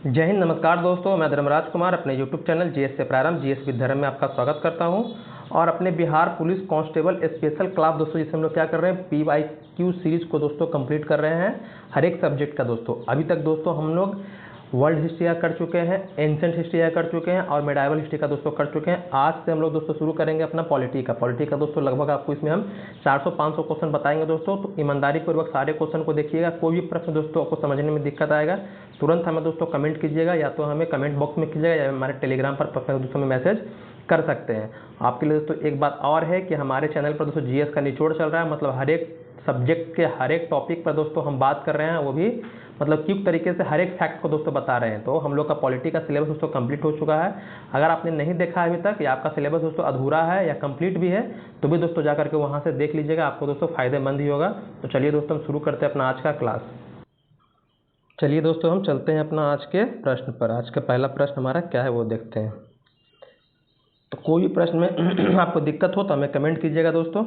जय हिंद, नमस्कार दोस्तों। मैं धर्मराज कुमार अपने YouTube चैनल जीएस से प्रारंभ जीएस विद धर्म में आपका स्वागत करता हूं। और अपने Bihar police constable special class दोस्तों, जिसे हम लोग क्या कर रहे हैं, PYQ सीरीज को दोस्तों कंप्लीट कर रहे हैं हर एक सब्जेक्ट का। दोस्तों अभी तक दोस्तों हम लोग वर्ल्ड हिस्ट्री का कर चुके हैं, एंशिएंट हिस्ट्री का कर चुके हैं और मेडाइवल हिस्ट्री का दोस्तों कर चुके हैं। आज से हम लोग दोस्तों शुरू करेंगे अपना पॉलिटी का दोस्तों। लगभग आपको इसमें हम 400-500 क्वेश्चन बताएंगे दोस्तों। तो ईमानदारी पूर्वक सारे क्वेश्चन को देखिएगा। कोई भी प्रश्न दोस्तों आपको समझने में दिक्कत आएगा, तुरंत हमें दोस्तों कमेंट कीजिएगा, या तो हमें कमेंट बॉक्स में कीजिएगा या हमारे टेलीग्राम पर दोस्तों में मैसेज कर सकते हैं। आपके लिए दोस्तों एक बात और है कि हमारे चैनल पर दोस्तों जीएस का निचोड़ चल रहा है, मतलब हर एक सब्जेक्ट के हर एक टॉपिक पर दोस्तों हम बात कर रहे हैं, वो भी मतलब क्विक तरीके से हर एक फैक्ट को दोस्तों बता रहे हैं। तो हम लोग का पॉलिटी का सिलेबस दोस्तों कंप्लीट हो चुका है। अगर आपने नहीं देखा है अभी तक, या आपका सिलेबस दोस्तों अधूरा है या कंप्लीट भी है, तो भी दोस्तों जाकर के वहाँ से देख लीजिएगा, आपको दोस्तों फायदेमंद ही होगा। तो चलिए दोस्तों हम शुरू करते हैं अपना आज का क्लास। चलिए दोस्तों हम चलते हैं अपना आज के प्रश्न पर। आज का पहला प्रश्न हमारा क्या है वो देखते हैं। तो कोई भी प्रश्न में आपको दिक्कत हो तो हमें कमेंट कीजिएगा दोस्तों,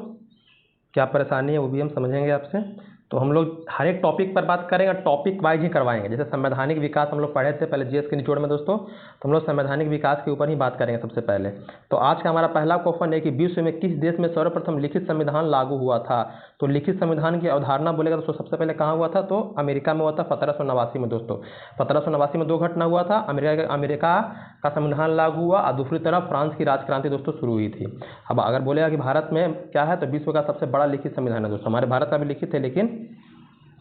क्या परेशानी है वो भी हम समझेंगे आपसे। तो हम लोग हर एक टॉपिक पर बात करेंगे, टॉपिक वाइज ही करवाएंगे। जैसे संवैधानिक विकास हम लोग पढ़े थे पहले जीएस के निचोड़ में दोस्तों, तो हम लोग संवैधानिक विकास के ऊपर ही बात करेंगे सबसे पहले। तो आज का हमारा पहला क्वेश्चन है कि विश्व में किस देश में सर्वप्रथम लिखित संविधान लागू हुआ था। तो लिखित संविधान की अवधारणा बोलेगा दोस्तों, सबसे पहले कहाँ हुआ था, तो अमेरिका में हुआ था 1789 में दोस्तों। 1789 में दो घटना हुआ था, अमेरिका का संविधान लागू हुआ और दूसरी तरफ फ्रांस की राजक्रांति दोस्तों शुरू हुई थी। अब अगर बोलेगा कि भारत में क्या है, तो विश्व का सबसे बड़ा लिखित संविधान है दोस्तों। हमारे भारत का भी लिखित है लेकिन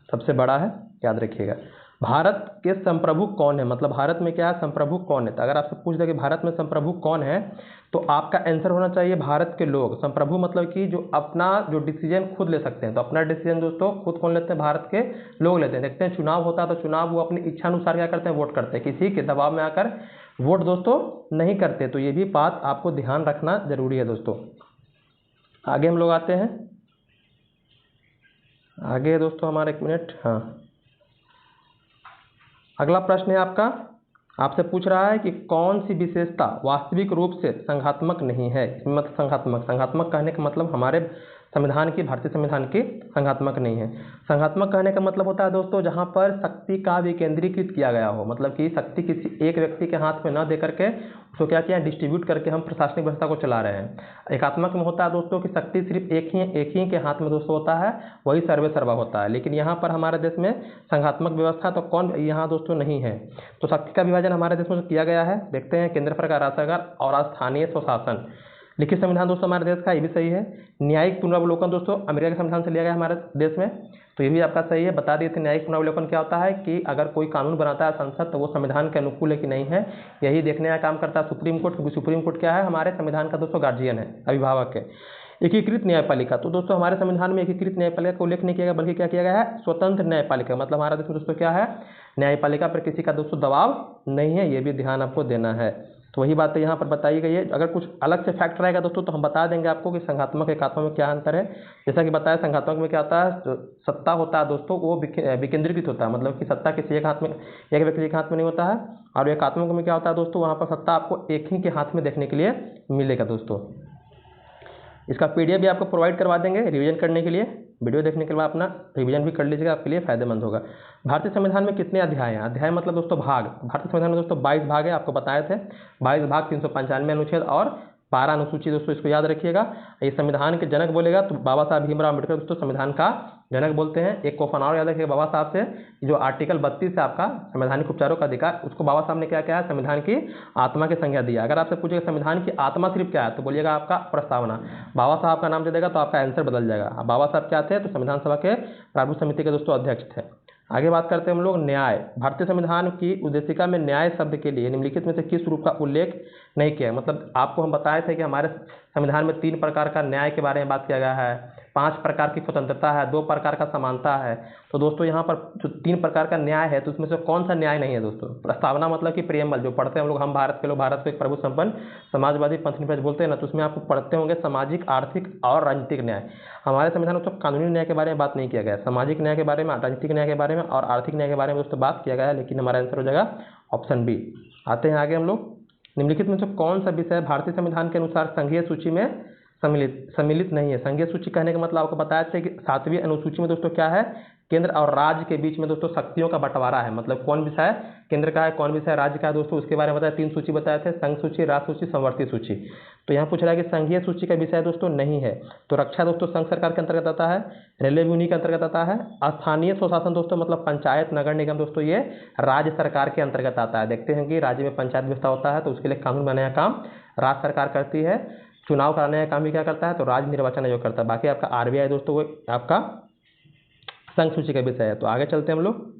सबसे बड़ा है, याद रखिएगा। भारत के संप्रभु कौन है, मतलब भारत में क्या है, संप्रभु कौन है। तो अगर आपसे पूछ दे कि भारत में संप्रभु कौन है, तो आपका आंसर होना चाहिए भारत के लोग। संप्रभु मतलब कि जो अपना जो डिसीजन खुद ले सकते हैं। तो अपना डिसीजन दोस्तों खुद कौन लेते हैं, भारत के लोग लेते हैं। देखते हैं चुनाव होता है तो चुनाव वो अपनी इच्छा अनुसार क्या करते हैं, वोट करते हैं, किसी के दबाव में आकर वोट दोस्तों नहीं करते। तो ये भी बात आपको ध्यान रखना जरूरी है दोस्तों। आगे हम लोग आते हैं, आगे दोस्तों हमारा एक मिनट। हाँ, अगला प्रश्न है आपका, आपसे पूछ रहा है कि कौन सी विशेषता वास्तविक रूप से संघात्मक नहीं है। इसमें मतलब संघात्मक कहने का मतलब हमारे संविधान की, भारतीय संविधान की संघात्मक नहीं है। संघात्मक कहने का मतलब होता है दोस्तों जहाँ पर शक्ति का विकेंद्रीकृत किया गया हो, मतलब कि शक्ति किसी एक व्यक्ति के हाथ में न दे करके उसको क्या किया, डिस्ट्रीब्यूट करके हम प्रशासनिक व्यवस्था को चला रहे हैं। एकात्मक में होता है दोस्तों कि शक्ति सिर्फ एक ही के हाथ में दोस्तों होता है, वही सर्वे सर्वा होता है। लेकिन यहाँ पर हमारे देश में संघात्मक व्यवस्था तो कौन यहाँ दोस्तों नहीं है। तो शक्ति का विभाजन हमारे देश में किया गया है, देखते हैं, केंद्र सरकार, राज्य सरकार और स्थानीय स्वशासन। लिखित संविधान दोस्तों हमारे देश का, ये भी सही है। न्यायिक पुनरावलोकन दोस्तों अमेरिका के संविधान से लिया गया हमारे देश में, तो ये भी आपका सही है। बता दिए थे न्यायिक पुनरावलोकन क्या होता है कि अगर कोई कानून बनाता है संसद तो वो संविधान के अनुकूल है कि नहीं है, यही देखने का काम करता है सुप्रीम कोर्ट, क्योंकि सुप्रीम कोर्ट क्या है, हमारे संविधान का दोस्तों गार्जियन है, अभिभावक है। एकीकृत न्यायपालिका, तो दोस्तों हमारे संविधान में एकीकृत न्यायपालिका का उल्लेख नहीं किया गया, बल्कि क्या किया गया है, स्वतंत्र न्यायपालिका। मतलब हमारा देश में दोस्तों क्या है, न्यायपालिका पर किसी का दोस्तों दबाव नहीं है, ये भी ध्यान आपको देना है। तो वही बात यहाँ पर बताई गई है। अगर कुछ अलग से फैक्ट रहेगा दोस्तों तो हम बता देंगे आपको कि संघात्मक एकात्मक में क्या अंतर है। जैसा कि बताया, संघात्मक में क्या होता है, जो सत्ता होता है दोस्तों वो विकेंद्रीकृत होता है, मतलब कि सत्ता किसी एक हाथ में, एक व्यक्ति के हाथ में नहीं होता है। और एकात्मक में क्या होता है दोस्तों, वहाँ पर सत्ता आपको एक ही के हाथ में देखने के लिए मिलेगा दोस्तों। इसका PDF भी आपको प्रोवाइड करवा देंगे रिवीजन करने के लिए। वीडियो देखने के बाद अपना रिवीजन भी कर लीजिएगा, आपके लिए फायदेमंद होगा। भारतीय संविधान में कितने अध्याय हैं, अध्याय मतलब दोस्तों भाग। भारतीय संविधान में दोस्तों 22 भाग है, आपको बताए थे 22 भाग, 395 अनुच्छेद और 12 अनुसूची दोस्तों, इसको याद रखिएगा। ये संविधान के जनक बोलेगा तो बाबा साहब भीमराव अम्बेडकर दोस्तों संविधान का जनक बोलते हैं। एक क्वेश्चन और याद रखिएगा बाबा साहब से, जो आर्टिकल 32 है आपका संवैधानिक उपचारों का अधिकार, उसको बाबा साहब ने क्या किया है, संविधान की आत्मा की संज्ञा दिया। अगर आपसे पूछेगा संविधान की आत्मा सिर्फ क्या है, तो बोलिएगा आपका प्रस्तावना। बाबा साहब का नाम दे देगा तो आपका आंसर बदल जाएगा। बाबा साहब क्या थे, तो संविधान सभा के प्रारूप समिति के दोस्तों अध्यक्ष थे। आगे बात करते हैं हम लोग न्याय। भारतीय संविधान की उद्देशिका में न्याय शब्द के लिए निम्नलिखित में से किस रूप का उल्लेख नहीं किया है। मतलब आपको हम बताए थे कि हमारे संविधान में 3 प्रकार का न्याय के बारे में बात किया गया है, 5 प्रकार की स्वतंत्रता है, 2 प्रकार का समानता है। तो दोस्तों यहाँ पर जो 3 प्रकार का न्याय है, तो उसमें से कौन सा न्याय नहीं है दोस्तों। प्रस्तावना मतलब कि प्रियम्बल जो पढ़ते हैं हम लोग, हम भारत के लोग, भारत को एक प्रभु संपन्न समाजवादी पंथनिरपेक्ष बोलते हैं ना, तो उसमें आपको पढ़ते होंगे सामाजिक, आर्थिक और राजनीतिक न्याय। हमारे संविधान में तो कानूनी न्याय के बारे में बात नहीं किया गया, सामाजिक न्याय के बारे में, राजनीतिक न्याय के बारे में और आर्थिक न्याय के बारे में दोस्तों बात किया गया है, लेकिन हमारा आंसर हो जाएगा ऑप्शन बी। आते हैं आगे हम लोग, निम्नलिखित में से कौन सा विषय भारतीय संविधान के अनुसार संघीय सूची में सम्मिलित नहीं है। संघीय सूची कहने का मतलब आपको बताया था कि 7वीं अनुसूची में दोस्तों क्या है, केंद्र और राज्य के बीच में दोस्तों शक्तियों का बंटवारा है, मतलब कौन विषय केंद्र का है, कौन विषय राज्य का है दोस्तों, उसके बारे में बताया। 3 सूची बताए थे, संघ सूची, राष्ट्र सूची, समवर्ती सूची। तो यहाँ पूछ रहा है कि संघीय सूची का विषय दोस्तों नहीं है, तो रक्षा दोस्तों संघ सरकार के अंतर्गत आता है, रेलवे भी उन्हीं के अंतर्गत आता है। स्थानीय स्वशासन दोस्तों मतलब पंचायत नगर निगम दोस्तों ये राज्य सरकार के अंतर्गत आता है। देखते हैं कि राज्य में पंचायत व्यवस्था होता है तो उसके लिए कानून बनाने का काम राज्य सरकार करती है, चुनाव कराने का काम भी क्या करता है, तो राज्य निर्वाचन आयोग करता है। बाकी आपका आरबीआई दोस्तों वो आपका संघ सूची का विषय है। तो आगे चलते हैं हम लोग,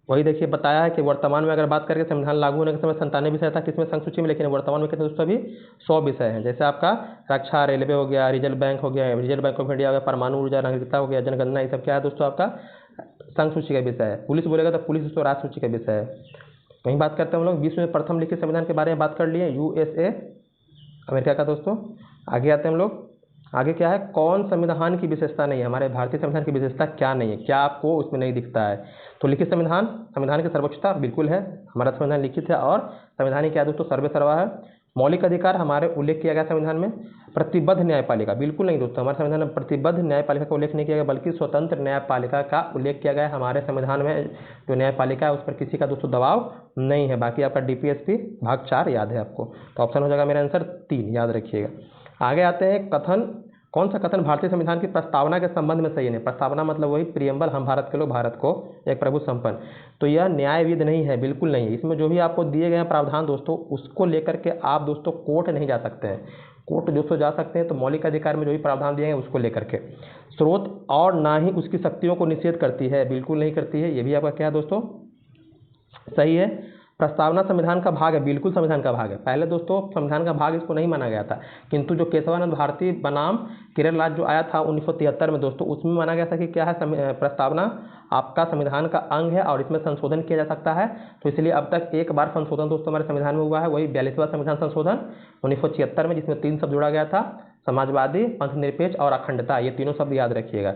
वही देखिए बताया है कि वर्तमान में अगर बात करें संविधान लागू होने के समय 97 विषय था किसमें, संघ सूची में, लेकिन वर्तमान में कितने दोस्तों अभी 100 विषय हैं। जैसे आपका रक्षा, रेलवे हो गया, रिजर्व बैंक हो गया, रिजर्व बैंक ऑफ इंडिया हो गया, परमाणु ऊर्जा, नागरिकता हो गया, जनगणना, ये सब क्या है दोस्तों आपका संघ सूची का विषय है। पुलिस बोलेगा तो पुलिस दोस्तों राष्ट्र सूची का विषय है। वहीं बात करते हैं हम लोग विश्व में प्रथम लिखित संविधान के बारे में बात कर लिए, USA अमेरिका का दोस्तों। आगे आते हैं हम लोग, आगे क्या है, कौन संविधान की विशेषता नहीं है, हमारे भारतीय संविधान की विशेषता क्या नहीं है, क्या आपको उसमें नहीं दिखता है। तो लिखित संविधान, संविधान की सर्वोच्चता बिल्कुल है, हमारा संविधान लिखित है और संविधान क्या है दोस्तों सर्वे सर्वा है। मौलिक अधिकार हमारे उल्लेख किया गया संविधान में। प्रतिबद्ध न्यायपालिका बिल्कुल नहीं दोस्तों, हमारे संविधान में प्रतिबद्ध न्यायपालिका का उल्लेख नहीं किया गया, बल्कि स्वतंत्र न्यायपालिका का उल्लेख किया गया है। हमारे संविधान में जो न्यायपालिका है उस पर किसी का दोस्तों दबाव नहीं है। बाकी आपका DPSP भाग 4 याद है आपको, तो ऑप्शन हो जाएगा मेरा आंसर 3, याद रखिएगा। आगे आते हैं, कथन, कौन सा कथन भारतीय संविधान की प्रस्तावना के संबंध में सही नहीं। प्रस्तावना मतलब वही प्रियम्बल, हम भारत के लोग, भारत को एक प्रभु संपन्न, तो यह न्यायविद नहीं है, बिल्कुल नहीं है। इसमें जो भी आपको दिए गए हैं प्रावधान दोस्तों उसको लेकर के आप दोस्तों कोर्ट नहीं जा सकते हैं। कोर्ट दोस्तों जा सकते हैं तो मौलिक अधिकार में जो भी प्रावधान दिए हैं उसको लेकर के। स्रोत और ना ही उसकी शक्तियों को निषेध करती है, बिल्कुल नहीं करती है, ये भी आपका क्या है दोस्तों सही है। प्रस्तावना संविधान का भाग है, बिल्कुल संविधान का भाग है। पहले दोस्तों संविधान का भाग इसको नहीं माना गया था, किंतु जो केशवानंद भारती बनाम किरण राज जो आया था 1973 में दोस्तों, उसमें माना गया था कि क्या है, प्रस्तावना आपका संविधान का अंग है और इसमें संशोधन किया जा सकता है। तो इसलिए अब तक एक बार संशोधन दोस्तों हमारे संविधान में हुआ है, वही 42वां संविधान संशोधन 1976 में, जिसमें 3 शब्द जोड़ा गया था, समाजवादी, पंथनिरपेक्ष और अखंडता, ये तीनों शब्द याद रखिएगा।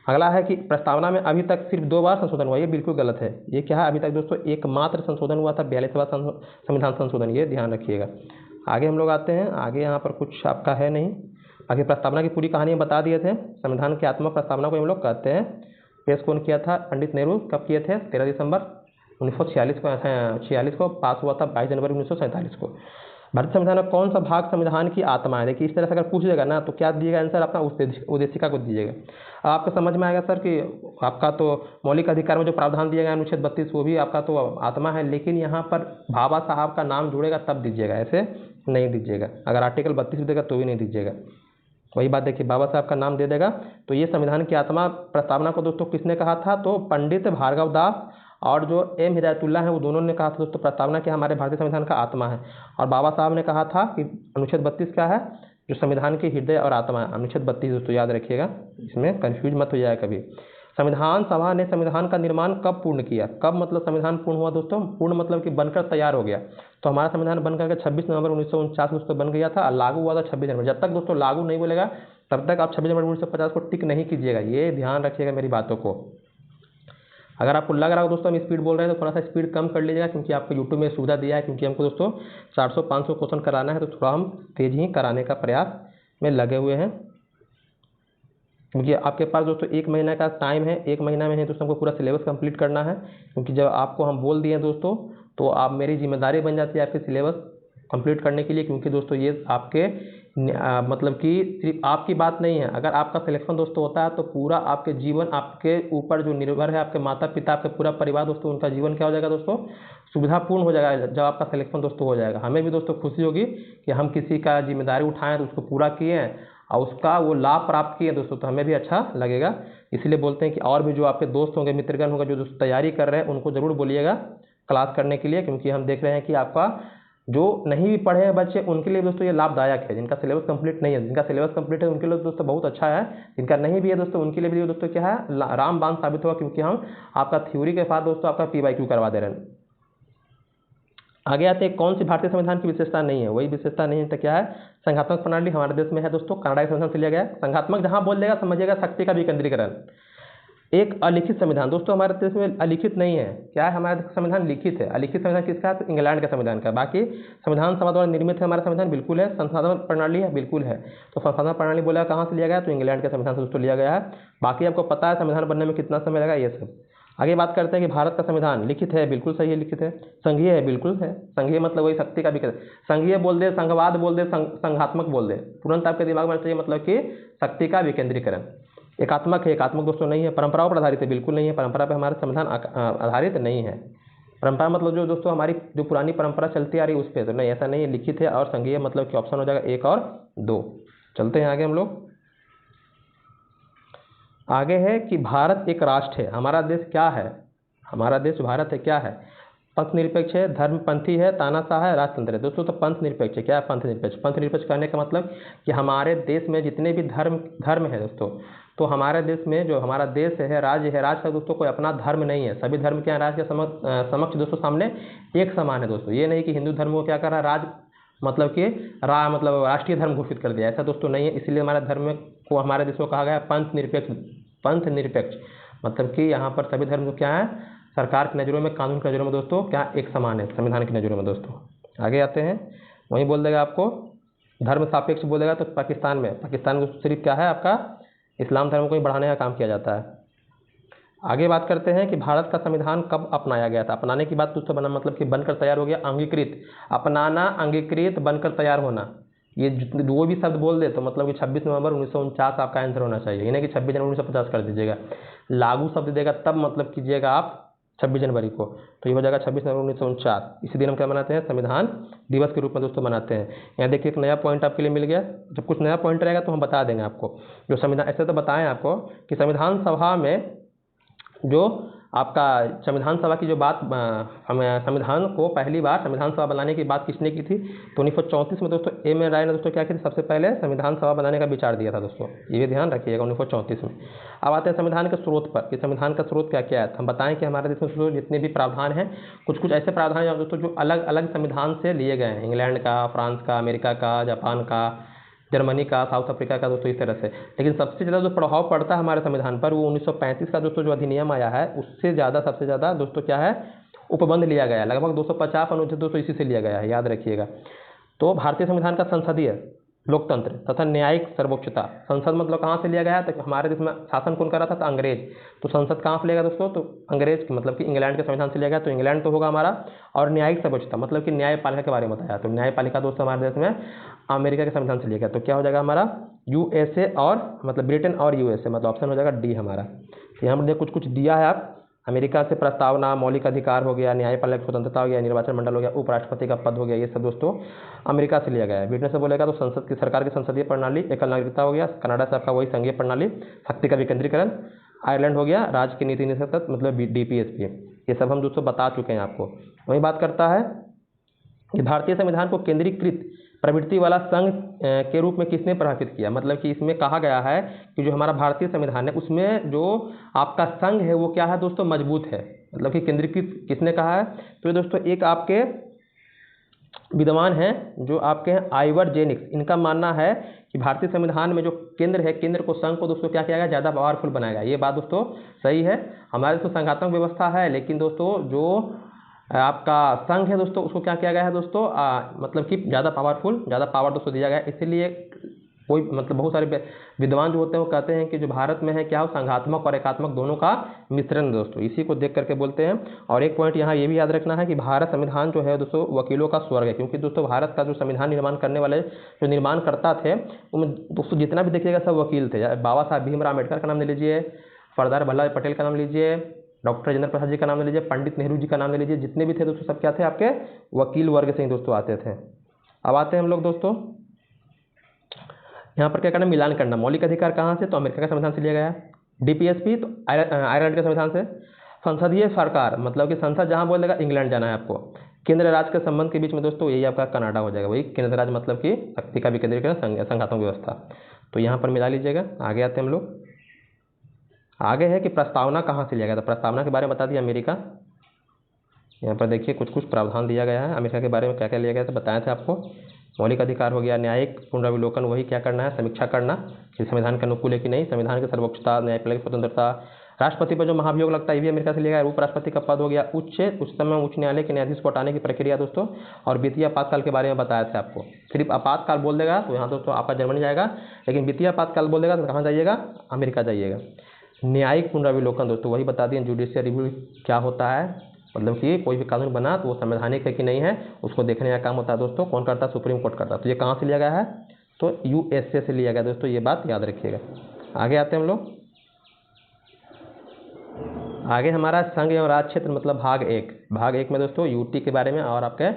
अगला है कि प्रस्तावना में अभी तक सिर्फ 2 बार संशोधन हुआ, ये बिल्कुल गलत है। ये क्या है, अभी तक दोस्तों एकमात्र संशोधन हुआ था, 42वां संविधान संशोधन, ये ध्यान रखिएगा। आगे हम लोग आते हैं, आगे यहाँ पर कुछ आपका है नहीं। आगे प्रस्तावना की पूरी कहानी बता दिए थे। संविधान की आत्मा प्रस्तावना को हम लोग कहते हैं। पेश कौन किया था, पंडित नेहरू। कब किए थे, 13 दिसंबर 1946 को पास हुआ था, 22 जनवरी 1947 को। भारतीय संविधान में कौन सा भाग संविधान की आत्मा है। देखिए इस तरह से अगर पूछ जाएगा ना तो क्या दिएगा आंसर, अपना उद्देशिका को दीजिएगा। आपको समझ में आएगा सर कि आपका तो मौलिक अधिकार में जो प्रावधान दिया गया अनुच्छेद 32 वो भी आपका तो आत्मा है, लेकिन यहाँ पर बाबा साहब का नाम जुड़ेगा तब दीजिएगा, ऐसे नहीं दीजिएगा। अगर आर्टिकल 32 देगा तो भी नहीं दीजिएगा। वही बात देखिए, बाबा साहब का नाम दे देगा। तो ये संविधान की आत्मा प्रस्तावना को दोस्तों किसने कहा था, तो पंडित भार्गव दास और जो M हिदायतुल्ला हैं वो दोनों ने कहा था दोस्तों प्रस्तावना कि हमारे भारतीय संविधान का आत्मा है। और बाबा साहब ने कहा था कि अनुच्छेद 32 क्या है, जो संविधान के हृदय और आत्मा है, अनुच्छेद 32 दोस्तों याद रखिएगा, इसमें कन्फ्यूज मत हो जाए कभी। संविधान सभा ने संविधान का निर्माण कब पूर्ण किया, कब मतलब संविधान पूर्ण हुआ दोस्तों, पूर्ण मतलब कि बनकर तैयार हो गया। तो हमारा संविधान बनकर के 26 नवंबर 1949 दोस्तों बन गया था, लागू हुआ था 26 जनवरी। जब तक दोस्तों लागू नहीं बोलेगा तब तक आप 26 जनवरी 1950 को टिक नहीं कीजिएगा, ये ध्यान रखिएगा मेरी बातों को। अगर आपको लग रहा हो दोस्तों हम स्पीड बोल रहे हैं तो थोड़ा सा स्पीड कम कर लीजिएगा, क्योंकि आपको यूट्यूब में सुविधा दिया है, क्योंकि हमको दोस्तों 400-500 क्वेश्चन कराना है, तो थोड़ा हम तेज़ ही कराने का प्रयास में लगे हुए हैं। क्योंकि आपके पास दोस्तों 1 महीना का टाइम है, 1 महीना में है दोस्तों हमको पूरा सिलेबस कंप्लीट करना है। क्योंकि जब आपको हम बोल दिए दोस्तों तो आप मेरी जिम्मेदारी बन जाती है आपके सिलेबस कंप्लीट करने के लिए। क्योंकि दोस्तों ये आपके मतलब कि सिर्फ आपकी बात नहीं है, अगर आपका सिलेक्शन दोस्तों होता है तो पूरा आपके जीवन आपके ऊपर जो निर्भर है, आपके माता पिता, आपके पूरा परिवार दोस्तों, उनका जीवन क्या हो जाएगा दोस्तों, सुविधापूर्ण हो जाएगा जब आपका सिलेक्शन दोस्तों हो जाएगा। हमें भी दोस्तों खुशी होगी कि हम किसी का जिम्मेदारी उठाएं तो उसको पूरा किए हैं और उसका वो लाभ प्राप्त किए दोस्तों, तो हमें भी अच्छा लगेगा। इसलिए बोलते हैं कि और भी जो आपके दोस्त होंगे, मित्रगण होंगे, जो दोस्त तैयारी कर रहे हैं, उनको ज़रूर बोलिएगा क्लास करने के लिए। क्योंकि हम देख रहे हैं कि आपका जो नहीं भी पढ़े हैं बच्चे उनके लिए दोस्तों ये लाभदायक है। जिनका सिलेबस कंप्लीट नहीं है, जिनका सिलेबस कंप्लीट है उनके लिए दोस्तों बहुत अच्छा है, जिनका नहीं भी है दोस्तों उनके लिए भी दोस्तों क्या है, रामबाण साबित होगा। क्योंकि हम आपका थ्योरी के साथ दोस्तों आपका PYQ करवा दे रहे हैं। आगे आते हैं, कौन सी भारतीय संविधान की विशेषता नहीं है। वही विशेषता नहीं है तो क्या है, संघात्मक प्रणाली हमारे देश में है दोस्तों, कनाडा का संविधान से लिया गया। संघात्मक जहाँ बोल देगा समझिएगा शक्ति का विकेंद्रीकरण। एक अलिखित संविधान। दोस्तों हमारे देश में अलिखित नहीं है, क्या है, हमारा संविधान लिखित है। अलिखित संविधान किसका है? तो इंग्लैंड के संविधान का। बाकी संविधान सभा द्वारा निर्मित है हमारा संविधान, बिल्कुल है। संसाधन प्रणाली है, बिल्कुल है। तो संसाधन प्रणाली बोला कहाँ से लिया गया? तो इंग्लैंड के संविधान से दोस्तों लिया गया है। बाकी आपको पता है संविधान बनने में कितना समय लगा, ये सब। आगे बात करते हैं कि भारत का संविधान लिखित है, बिल्कुल सही है, लिखित है। संघीय है, बिल्कुल है। संघीय मतलब वही शक्ति का विकेंद्र। संघीय बोल दे, संघवाद बोल दे, संघात्मक बोल दे, तुरंत आपके दिमाग में चाहिए मतलब कि शक्ति का विकेंद्रीकरण। एकात्मक है, एकात्मक दोस्तों नहीं है। परंपराओं पर आधारित है, बिल्कुल नहीं है। परंपरा पर हमारा संविधान आधारित नहीं है। परंपरा मतलब जो दोस्तों हमारी जो पुरानी परंपरा चलती आ रही है उस पर, तो नहीं, ऐसा नहीं है। लिखित है और संघीय मतलब कि ऑप्शन हो जाएगा 1 और 2। चलते हैं आगे हम लोग। आगे है कि भारत एक राष्ट्र है। हमारा देश क्या है? हमारा देश भारत है, क्या है? पंथ निरपेक्ष है, धर्मपंथी है, तानाशाह है, राजतंत्र है। दोस्तों तो पंथ निरपेक्ष है। क्या है पंथ निरपेक्ष? पंथ निरपेक्ष कहने का मतलब कि हमारे देश में जितने भी धर्म है दोस्तों, तो हमारे देश में जो हमारा देश है, राज्य है, राज्य का दोस्तों कोई अपना धर्म नहीं है। सभी धर्म क्या है राज्य के समक्ष दोस्तों सामने एक समान है दोस्तों। ये नहीं कि हिंदू धर्म को क्या कर रहा है, राज्य मतलब कि मतलब राष्ट्रीय धर्म घोषित कर दिया, ऐसा दोस्तों नहीं है। इसलिए हमारे धर्म को, हमारे देश को कहा गया है पंथ निरपेक्ष। पंथ निरपेक्ष मतलब कि यहाँ पर सभी धर्म को क्या है, सरकार की नज़रों में, कानून की नज़रों में दोस्तों क्या एक समान है, संविधान की नज़रों में दोस्तों। आगे आते हैं, वहीं बोल देगा आपको धर्म सापेक्ष बोलेगा तो पाकिस्तान में सिर्फ क्या है आपका इस्लाम धर्म को ही बढ़ाने का काम किया जाता है। आगे बात करते हैं कि भारत का संविधान कब अपनाया गया था। अपनाने की बात दोस्तों बना मतलब कि बनकर तैयार हो गया, अंगीकृत। अपनाना, अंगीकृत, बनकर तैयार होना, ये दो भी शब्द बोल दे तो मतलब कि 26 नवंबर 1949 आपका आंसर होना चाहिए। यानी कि 26 जनवरी 1950 कर दीजिएगा। लागू शब्द देगा तब मतलब कीजिएगा आप 26 जनवरी को, तो ये हो जाएगा 26 नवंबर 1949। इसी दिन हम क्या मनाते हैं, संविधान दिवस के रूप में दोस्तों मनाते हैं। यहाँ देखिए एक नया पॉइंट आपके लिए मिल गया। जब कुछ नया पॉइंट रहेगा तो हम बता देंगे आपको। जो संविधान, ऐसे तो बताएं आपको कि संविधान सभा में जो आपका संविधान सभा की जो बात, हमें संविधान को पहली बार संविधान सभा बनाने की बात किसने की थी? तो 1934 में दोस्तों एम एन राय ने दोस्तों क्या की थी, सबसे पहले संविधान सभा बनाने का विचार दिया था दोस्तों। ये ध्यान रखिएगा 1934 में। अब आते हैं संविधान के स्रोत पर कि संविधान का स्रोत क्या क्या है। हम बताएं कि हमारे देश में जितने भी प्रावधान हैं, कुछ कुछ ऐसे प्रावधान हैं दोस्तों जो अलग अलग संविधान से लिए गए हैं। इंग्लैंड का, फ्रांस का, अमेरिका का, जापान का, जर्मनी का, साउथ अफ्रीका का दोस्तों, इस तरह से। लेकिन सबसे ज़्यादा जो प्रभाव पड़ता है हमारे संविधान पर वो 1935 का दोस्तों जो अधिनियम आया है, उससे ज़्यादा सबसे ज़्यादा दोस्तों क्या है, उपबंध लिया गया है। लगभग 250 अनुच्छेद दोस्तों इसी से लिया गया है, याद रखिएगा। तो भारतीय संविधान का संसदीय लोकतंत्र तथा न्यायिक सर्वोच्चता, संसद मतलब कहाँ से लिया गया है, तो हमारे देश में शासन कौन कर रहा था, तो अंग्रेज। तो संसद कहाँ से लिया गया दोस्तों, तो अंग्रेज मतलब कि इंग्लैंड के संविधान से लिया गया, तो इंग्लैंड तो होगा हमारा। और न्यायिक सर्वोच्चता मतलब कि न्यायपालिका के बारे में बताया, तो न्यायपालिका दोस्तों हमारे देश में अमेरिका के संविधान से लिया गया। तो क्या हो जाएगा हमारा यूएसए और मतलब ब्रिटेन और यूएसए, मतलब ऑप्शन हो जाएगा डी हमारा। तो यहाँ पर कुछ कुछ दिया है आप, अमेरिका से प्रस्तावना, मौलिक अधिकार हो गया, न्यायपालिका स्वतंत्रता हो गया, निर्वाचन मंडल हो गया, उपराष्ट्रपति का पद हो गया, ये सब दोस्तों अमेरिका से लिया गया है। ब्रिटेन से बोलेगा तो संसद की, सरकार की संसदीय प्रणाली, एकल नागरिकता हो गया। कनाडा से आपका वही संघीय प्रणाली, शक्ति का विकेंद्रीकरण। आयरलैंड हो गया राज्य की नीति निषेधक मतलब डीपीएसपी। ये सब हम दोस्तों बता चुके हैं आपको। वही बात करता है कि भारतीय संविधान को केंद्रीकृत प्रवृत्ति वाला संघ के रूप में किसने परिभाषित किया। मतलब कि इसमें कहा गया है कि जो हमारा भारतीय संविधान है उसमें जो आपका संघ है वो क्या है दोस्तों, मजबूत है। मतलब कि केंद्रीकृत किसने कहा है, तो ये दोस्तों एक आपके विद्वान हैं जो आपके हैं आइवर जेनिक्स। इनका मानना है कि भारतीय संविधान में जो केंद्र है, केंद्र को, संघ को दोस्तों क्या किया गया, ज़्यादा पावरफुल बनाया गया। ये बात दोस्तों सही है। हमारे तो संघात्मक व्यवस्था है, लेकिन दोस्तों जो आपका संघ है दोस्तों उसको क्या किया गया है दोस्तों, मतलब कि ज़्यादा पावरफुल, ज़्यादा पावर दोस्तों दिया गया है। इसीलिए कोई मतलब बहुत सारे विद्वान जो होते हैं वो कहते हैं कि जो भारत में है क्या हो, संघात्मक और एकात्मक दोनों का मिश्रण दोस्तों, इसी को देख करके बोलते हैं। और एक पॉइंट यहाँ ये भी याद रखना है कि भारत संविधान जो है दोस्तों वकीलों का स्वर्ग है, क्योंकि दोस्तों भारत का जो संविधान निर्माण करने वाले जो निर्माणकर्ता थे उनमें दोस्तों जितना भी देखिएगा सब वकील थे। बाबा साहब भीमराव अम्बेडकर का नाम ले लीजिए, सरदार वल्लभ भाई पटेल का नाम लीजिए, डॉक्टर राजेंद्र प्रसाद जी का नाम ले लीजिए, पंडित नेहरू जी का नाम ले लीजिए, जितने भी थे दोस्तों सब क्या थे, आपके वकील वर्ग से ही दोस्तों आते थे। अब आते हैं हम लोग दोस्तों यहाँ पर क्या करना, मिलान करना। मौलिक अधिकार कहाँ से, तो अमेरिका के संविधान से लिया गया है। डीपीएसपी तो आयरलैंड के संविधान से। संसदीय सरकार मतलब कि संसद जहाँ बोलेगा इंग्लैंड जाना है आपको। केंद्र राज्य के संबंध के बीच में दोस्तों यही आपका कनाडा हो जाएगा, वही केंद्र राज्य मतलब कि शक्ति का विकेंद्रीकरण, संघात्मक व्यवस्था। तो यहाँ पर मिला लीजिएगा। आगे आते हैं हम लोग। आगे है कि प्रस्तावना कहाँ से लिया गया था। प्रस्तावना के बारे में बता दिया अमेरिका। यहाँ पर देखिए कुछ कुछ प्रावधान दिया गया है अमेरिका के बारे में, क्या क्या लिया गया था बताए थे आपको। मौलिक अधिकार हो गया, न्यायिक पुनरावलोकन, वही क्या करना है, समीक्षा करना कि संविधान के अनुकूल है कि नहीं, संविधान की सर्वोच्चता, न्यायपालिका स्वतंत्रता, राष्ट्रपति पर जो महाभियोग लगता है ये भी अमेरिका से लिया गया। उपराष्ट्रपति का पद हो गया उच्चतम उच्च न्यायालय के न्यायाधीश को हटाने की प्रक्रिया दोस्तों। और वित्तीय आपातकाल के बारे में बताया था आपको। सिर्फ आपातकाल बोल देगा तो यहाँ दोस्तों आपका जर्मनी जाएगा, लेकिन वित्तीय आपातकाल बोल देगा तो कहाँ जाइएगा, अमेरिका जाइएगा। न्यायिक पुनरावलोकन दोस्तों वही बता दिए, जुडिशियल रिव्यू क्या होता है, मतलब कि कोई भी कानून बना तो वो संवैधानिक है कि नहीं है उसको देखने का काम होता है दोस्तों। कौन करता है, सुप्रीम कोर्ट करता है। तो ये कहाँ से लिया गया है, तो यूएसए से लिया गया दोस्तों, ये बात याद रखिएगा। आगे आते हैं हम लोग। आगे हमारा संघ एवं राज्य क्षेत्र मतलब भाग एक में दोस्तों यूटी के बारे में और आपके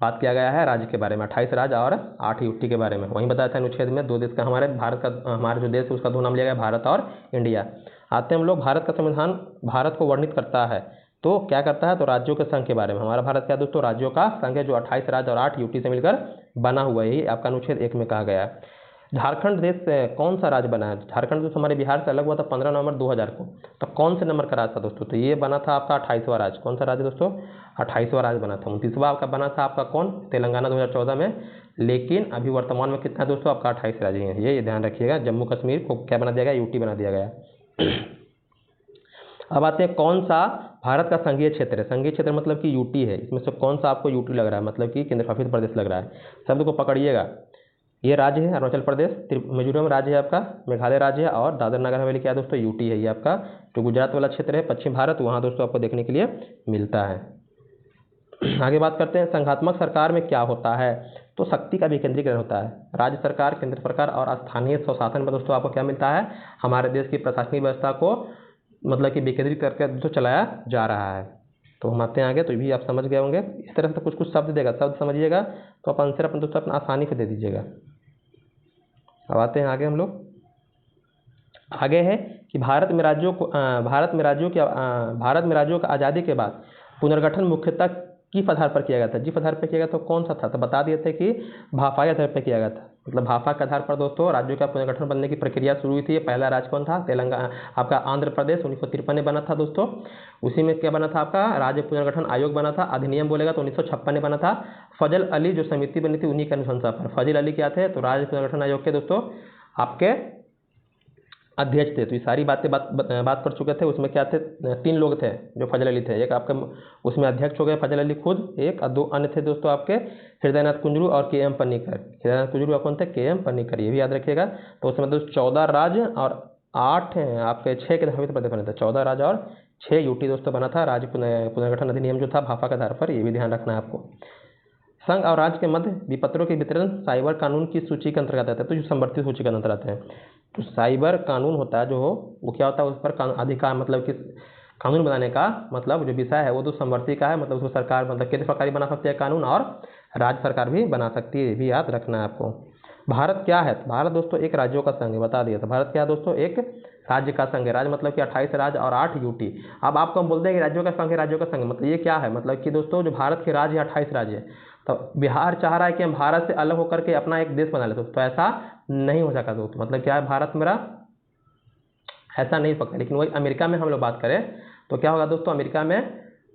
बात किया गया है राज्य के बारे में, 28 राज्य और 8 यूटी के बारे में। वहीं बताया था अनुच्छेद में 2 देश का, हमारे जो देश है उसका 2 नाम लिया गया, भारत और इंडिया। आते हैं हम लोग, भारत का संविधान भारत को वर्णित करता है तो क्या करता है, तो राज्यों के संघ के बारे में। हमारा भारत क्या दोस्तों, राज्यों का संघ है जो 28 राज्य और 8 यूटी से मिलकर बना हुआ है, यही आपका अनुच्छेद 1 में कहा गया है। झारखंड देश से कौन सा राज्य बना है, झारखंड दोस्तों हमारे बिहार से अलग हुआ था 15 नवंबर 2000 को। तो कौन से नंबर का राज्य था दोस्तों, तो ये बना था आपका 28वां राज्य। कौन सा राज्य दोस्तों, 28वां राज्य बना था। 29वां आपका बना था आपका कौन, तेलंगाना 2014 में। लेकिन अभी वर्तमान में कितना दोस्तों आपका 28 राज्य हैं, ये ध्यान रखिएगा। जम्मू कश्मीर को क्या बना दिया गया, यूटी बना दिया गया। अब आते हैं कौन सा भारत का संघीय क्षेत्र है। संघीय क्षेत्र मतलब कि यूटी है, इसमें से कौन सा आपको यूटी लग रहा है, मतलब कि केंद्र शासित प्रदेश लग रहा है। शब्द को पकड़िएगा, ये राज्य है अरुणाचल प्रदेश, मिजोरम राज्य है आपका, मेघालय राज्य है और दादर नगर हवेली क्या है दोस्तों, यूटी है। ये आपका जो गुजरात वाला क्षेत्र है पश्चिम भारत, वहाँ दोस्तों आपको देखने के लिए मिलता है। आगे बात करते हैं संघात्मक सरकार में क्या होता है, तो शक्ति का विकेंद्रीकरण होता है। राज्य सरकार, केंद्र सरकार और स्थानीय स्वशासन में दोस्तों आपको क्या मिलता है, हमारे देश की प्रशासनिक व्यवस्था को मतलब कि विकेंद्रित करके दोस्तों चलाया जा रहा है। तो हम आते हैं आगे, तो भी आप समझ गए होंगे। इस तरह से कुछ शब्द देगा, शब्द समझिएगा तो आप आंसर अपन दोस्तों अपना आसानी से दे दीजिएगा। अब आते हैं आगे हम लोग। आगे है कि भारत में राज्यों का आज़ादी के बाद पुनर्गठन मुख्यतः किस आधार पर किया गया था। जिस आधार पर किया गया था कौन सा था, तो बता दिए थे कि भाफाई आधार पर किया गया था। मतलब भाफा के आधार पर दोस्तों राज्यों का पुनर्गठन बनने की प्रक्रिया शुरू हुई थी। पहला राज्य कौन था, तेलंगाना आपका आंध्र प्रदेश 1953 में बना था दोस्तों। उसी में क्या बना था आपका राज्य पुनर्गठन आयोग बना था, अधिनियम बोलेगा तो 1956 में बना था। फजल अली जो समिति बनी थी उन्हीं की अनुशंसा पर। फजल अली क्या थे, तो राज्य पुनर्गठन आयोग के दोस्तों आपके अध्यक्ष थे। तो ये सारी बात कर चुके थे। उसमें क्या थे, 3 लोग थे जो फजल अली थे। एक आपके उसमें अध्यक्ष हो गए फजल अली खुद, एक और 2 अन्य थे दोस्तों आपके हृदयनाथ कुंजरू और के एम पन्नीकर। हृदयनाथ कुंजरू कौन थे, के एम पन्नीकर, ये भी याद रखिएगा। तो उसमें दोस्तों 14 राज्य और 8 आपके 6 के धार्मिक प्रदेश बने थे। 14 राज्य और 6 यूटी दोस्तों बना था राज्य पुनर्गठन अधिनियम जो था भाफा के आधार पर, ये भी ध्यान रखना है आपको। संघ और राज्य के मध्य विपत्रों के वितरण साइबर कानून की सूची के अंतर्गत आता है, तो जो संवर्धित सूची के अंतर्गत आते हैं। तो साइबर कानून होता है जो हो वो क्या होता है, उस पर अधिकार मतलब कि कानून बनाने का मतलब जो विषय है वो तो संवर्ती का है। मतलब उसको सरकार मतलब केंद्र सरकार भी बना सकती है कानून और राज्य सरकार भी बना सकती है, ये भी याद रखना है आपको। भारत क्या है, भारत दोस्तों एक राज्यों का संघ है, बता दिया था। भारत क्या है दोस्तों, एक राज्य का संघ है। राज्य मतलब कि 28 राज्य और 8 यूटी। अब आपको हम बोलते हैं कि राज्यों का संघ है, राज्यों का संघ मतलब ये क्या है, मतलब कि दोस्तों जो भारत के राज्य 28 राज्य है। तो बिहार चाह रहा है कि हम भारत से अलग होकर के अपना एक देश बना लेते, तो ऐसा नहीं हो सका दोस्तों। मतलब क्या है, भारत मेरा ऐसा नहीं सकता। लेकिन वही अमेरिका में हम लोग बात करें तो क्या होगा दोस्तों, अमेरिका में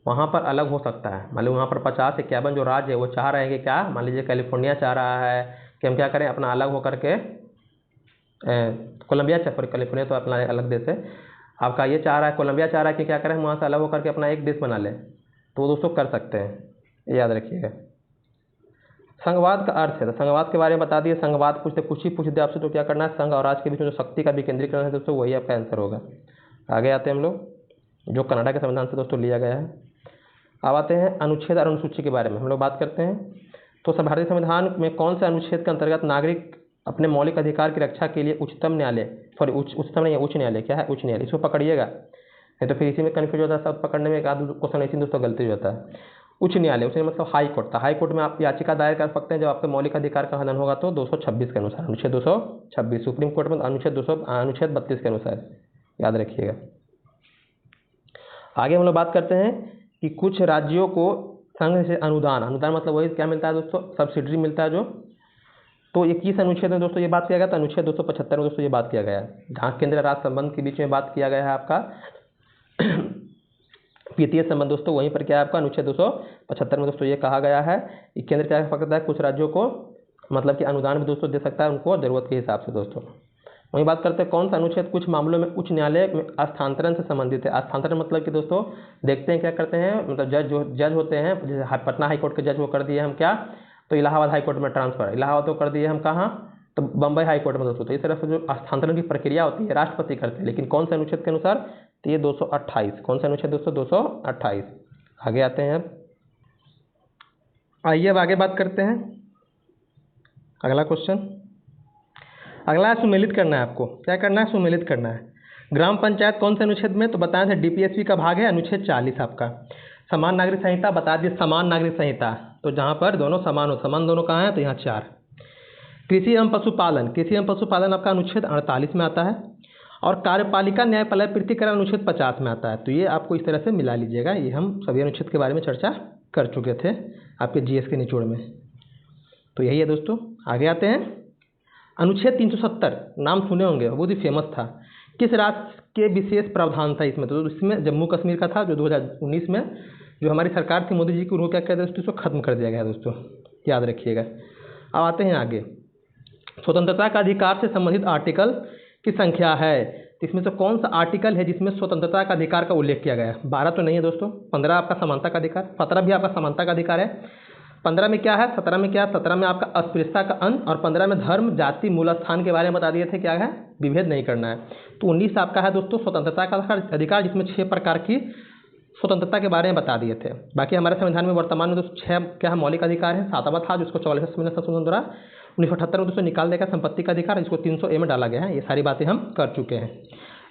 वहाँ पर अलग हो सकता है। मान लीजिए वहाँ पर 50 से 51 जो राज्य है वो चाह रहे हैं कि क्या, मान लीजिए कैलिफोर्निया चाह रहा है कि हम क्या करें अपना अलग होकर के, कोलंबिया कैलिफोर्निया तो अपना अलग देश है आपका, ये चाह रहा है कोलंबिया चाह रहा है कि क्या करें हम वहाँ से अलग होकर के अपना एक देश बना लें, तो वो दोस्तों कर सकते हैं, ये याद रखिएगा। संघवाद का अर्थ है, तो संघवाद के बारे में बता दिए। संघवाद कुछ ही पूछ दे आपसे तो क्या करना है, संघ और राज्य के बीच में जो शक्ति का विकेंद्रीकरण है दोस्तों वही आपका आंसर होगा। आगे आते हैं हम लोग, जो कनाडा के संविधान से दोस्तों लिया गया है। अब आते हैं अनुच्छेद और अनुसूची के बारे में हम लोग बात करते हैं। तो भारतीय संविधान में कौन से अनुच्छेद के अंतर्गत नागरिक अपने मौलिक अधिकार की रक्षा के लिए उच्चतम न्यायालय, सॉरी उच्चतम नहीं है, उच्च न्यायालय, क्या है उच्च न्यायालय, इसको पकड़िएगा नहीं तो फिर इसी में कन्फ्यूज होता है। सब पकड़ने में एक आध क्वेश्चन ऐसी दोस्तों गलती हो जाता है। उच्च न्यायालय उसमें मतलब हाई कोर्ट था। हाई कोर्ट में आप याचिका दायर कर सकते हैं जब आपके मौलिक अधिकार का हनन होगा, तो 226 के अनुसार, अनुच्छेद 226। सुप्रीम कोर्ट में अनुच्छेद 32 के अनुसार, याद रखिएगा। आगे हम लोग बात करते हैं कि कुछ राज्यों को संघ से अनुदान मतलब वही क्या मिलता है दोस्तों, सब्सिडी मिलता है जो। तो ये किस अनुच्छेद में दोस्तों ये बात किया गया था, अनुच्छेद 275 में दोस्तों ये बात किया गया है, जहाँ केंद्र राज्य संबंध के बीच में बात किया गया है आपका वित्तीय संबंध दोस्तों, वहीं पर क्या है आपका अनुच्छेद 275 में दोस्तों ये कहा गया है कि केंद्र क्या कर सकता है कुछ राज्यों को मतलब कि अनुदान भी दोस्तों दे सकता है उनको ज़रूरत के हिसाब से दोस्तों। वही बात करते हैं कौन सा अनुच्छेद कुछ मामलों में उच्च न्यायालय में स्थानांतरण से संबंधित है। स्थानांतरण मतलब कि दोस्तों देखते हैं क्या करते हैं, मतलब जज होते हैं, जैसे पटना हाईकोर्ट के जज वो कर दिए हम क्या, तो इलाहाबाद हाईकोर्ट में ट्रांसफर, इलाहाबाद तो कर दिए हम कहाँ, तो बम्बई हाईकोर्ट में दोस्तों। तो इस तरह से जो स्थानांतरण की प्रक्रिया होती है राष्ट्रपति करते हैं, लेकिन कौन से अनुच्छेद के अनुसार, तो ये 228। कौन सा अनुच्छेद दोस्तों, 228। आगे आते हैं अब, आइए अब आगे बात करते हैं अगला क्वेश्चन। अगला सुमेलित करना है आपको, क्या करना है, सुमेलित करना है। ग्राम पंचायत कौन से अनुच्छेद में, तो बताया था डीपीएसपी का भाग है अनुच्छेद 40 आपका। समान नागरिक संहिता बता दिए, समान नागरिक संहिता, तो जहाँ पर दोनों समान हो, समान दोनों कहाँ है, तो यहाँ 4। कृषि एवं पशुपालन, कृषि एवं पशुपालन आपका अनुच्छेद 48 में आता है। और कार्यपालिका न्यायपालय प्रकटीकरण अनुच्छेद 50 में आता है। तो ये आपको इस तरह से मिला लीजिएगा, ये हम सभी अनुच्छेद के बारे में चर्चा कर चुके थे आपके जीएस के निचोड़ में। तो यही है दोस्तों। आगे आते हैं, अनुच्छेद 370 नाम सुने होंगे, बहुत ही फेमस था। किस राज्य के विशेष प्रावधान था इसमें, तो इसमें जम्मू कश्मीर का था, जो 2019 में जो हमारी सरकार थी मोदी जी की, उन्होंने क्या किया दोस्तों, इसको खत्म कर दिया गया दोस्तों, याद रखिएगा। अब आते हैं आगे, स्वतंत्रता का अधिकार से संबंधित आर्टिकल की संख्या है, तो इसमें से कौन सा आर्टिकल है जिसमें स्वतंत्रता का अधिकार का उल्लेख किया गया है। 12 तो नहीं है दोस्तों, 15 आपका समानता का अधिकार, 17 भी आपका समानता का अधिकार है। 15 में क्या है, 17 में क्या है, 17 में आपका अस्पृश्यता का अंत, और 15 में धर्म जाति मूल स्थान के बारे में बता दिए थे, क्या है, विभेद नहीं करना है। तो 19 आपका है दोस्तों स्वतंत्रता का अधिकार, जिसमें 6 प्रकार की स्वतंत्रता के बारे में बता दिए थे। बाकी हमारे संविधान में वर्तमान में दोस्तों 6 क्या है, मौलिक अधिकार है। 7वां था जिसको 44वें संशोधन द्वारा 1978 में दोस्तों निकाल देगा, संपत्ति का अधिकार, इसको 300A में डाला गया है। ये सारी बातें हम कर चुके हैं।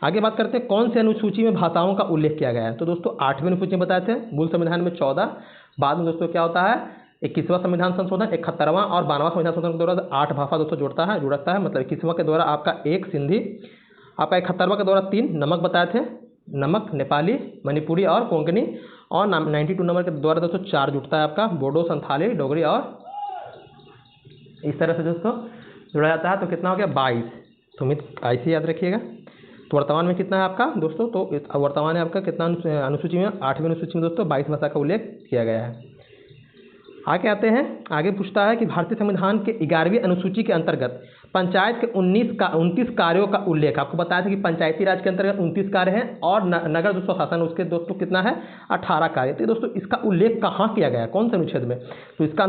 आगे बात करते हैं कौन से अनुसूची में भाषाओं का उल्लेख किया गया है, तो दोस्तों 8वीं अनुसूची में बताए थे, मूल संविधान में 14, बाद में दोस्तों क्या होता है 21वां संविधान संशोधन, 71वां और 92वां संविधान संशोधन के द्वारा 8 भाषा दोस्तों जुड़ता है, मतलब 21वां के द्वारा आपका 1 सिंधी, आपका 71वां के द्वारा 3 नमक बताए थे, नमक, नेपाली, मणिपुरी और कोंकणी, और 92 नंबर के द्वारा दोस्तों 4 जुड़ता है आपका बोडो, संथाली, डोगरी, और इस तरह से दोस्तों जुड़ा जाता है। तो कितना हो गया 22। तो ऐसे याद रखिएगा। तो वर्तमान में कितना है आपका दोस्तों, तो वर्तमान में आपका कितना अनुसूची में, 8वीं अनुसूची में दोस्तों 22 भाषा का उल्लेख किया गया है। आगे आते हैं, आगे पूछता है कि भारतीय संविधान के 11वीं अनुसूची के अंतर्गत पंचायत के 29 कार्यों का उल्लेख, आपको बताया था कि पंचायती राज के अंतर्गत 29 कार्य हैं, और नगर दोस्तों शासन उसके दोस्तों कितना है 18 कार्य। तो दोस्तों इसका उल्लेख कहाँ किया गया है, कौन से अनुच्छेद में, तो इसका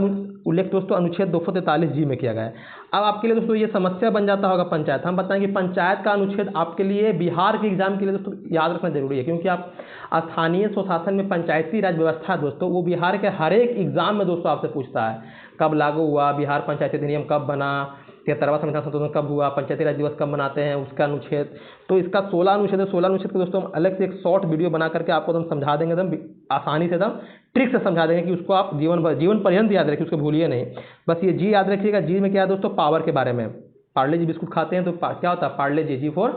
उल्लेख दोस्तों अनुच्छेद 243G में किया गया है। अब आपके लिए दोस्तों ये समस्या बन जाता होगा पंचायत, हम बताएं कि पंचायत का अनुच्छेद आपके लिए बिहार के एग्जाम के लिए दोस्तों याद रखना जरूरी है, क्योंकि आप स्थानीय स्वशासन में पंचायती राज व्यवस्था दोस्तों वो बिहार के हर एक एग्जाम में दोस्तों आपसे पूछता है, कब लागू हुआ, बिहार पंचायती अधिनियम कब बना, 73वां संविधान संशोधन कब हुआ, पंचायती राज दिवस कब मनाते हैं, उसका अनुच्छेद। तो इसका 16 अनुच्छेद है, 16 अनुच्छेद को दोस्तों हम अलग से एक शॉर्ट वीडियो बना करके आपको एकदम समझा देंगे, एकदम आसानी से, एकदम ट्रिक से समझा देंगे कि उसको आप जीवन पर्यंत याद रखिए, उसको भूलिए नहीं। बस ये जी याद रखिएगा। जी में क्या है दोस्तों, पावर के बारे में, पार्ले जी बिस्कुट खाते हैं तो क्या होता है पार्ले जी, जी4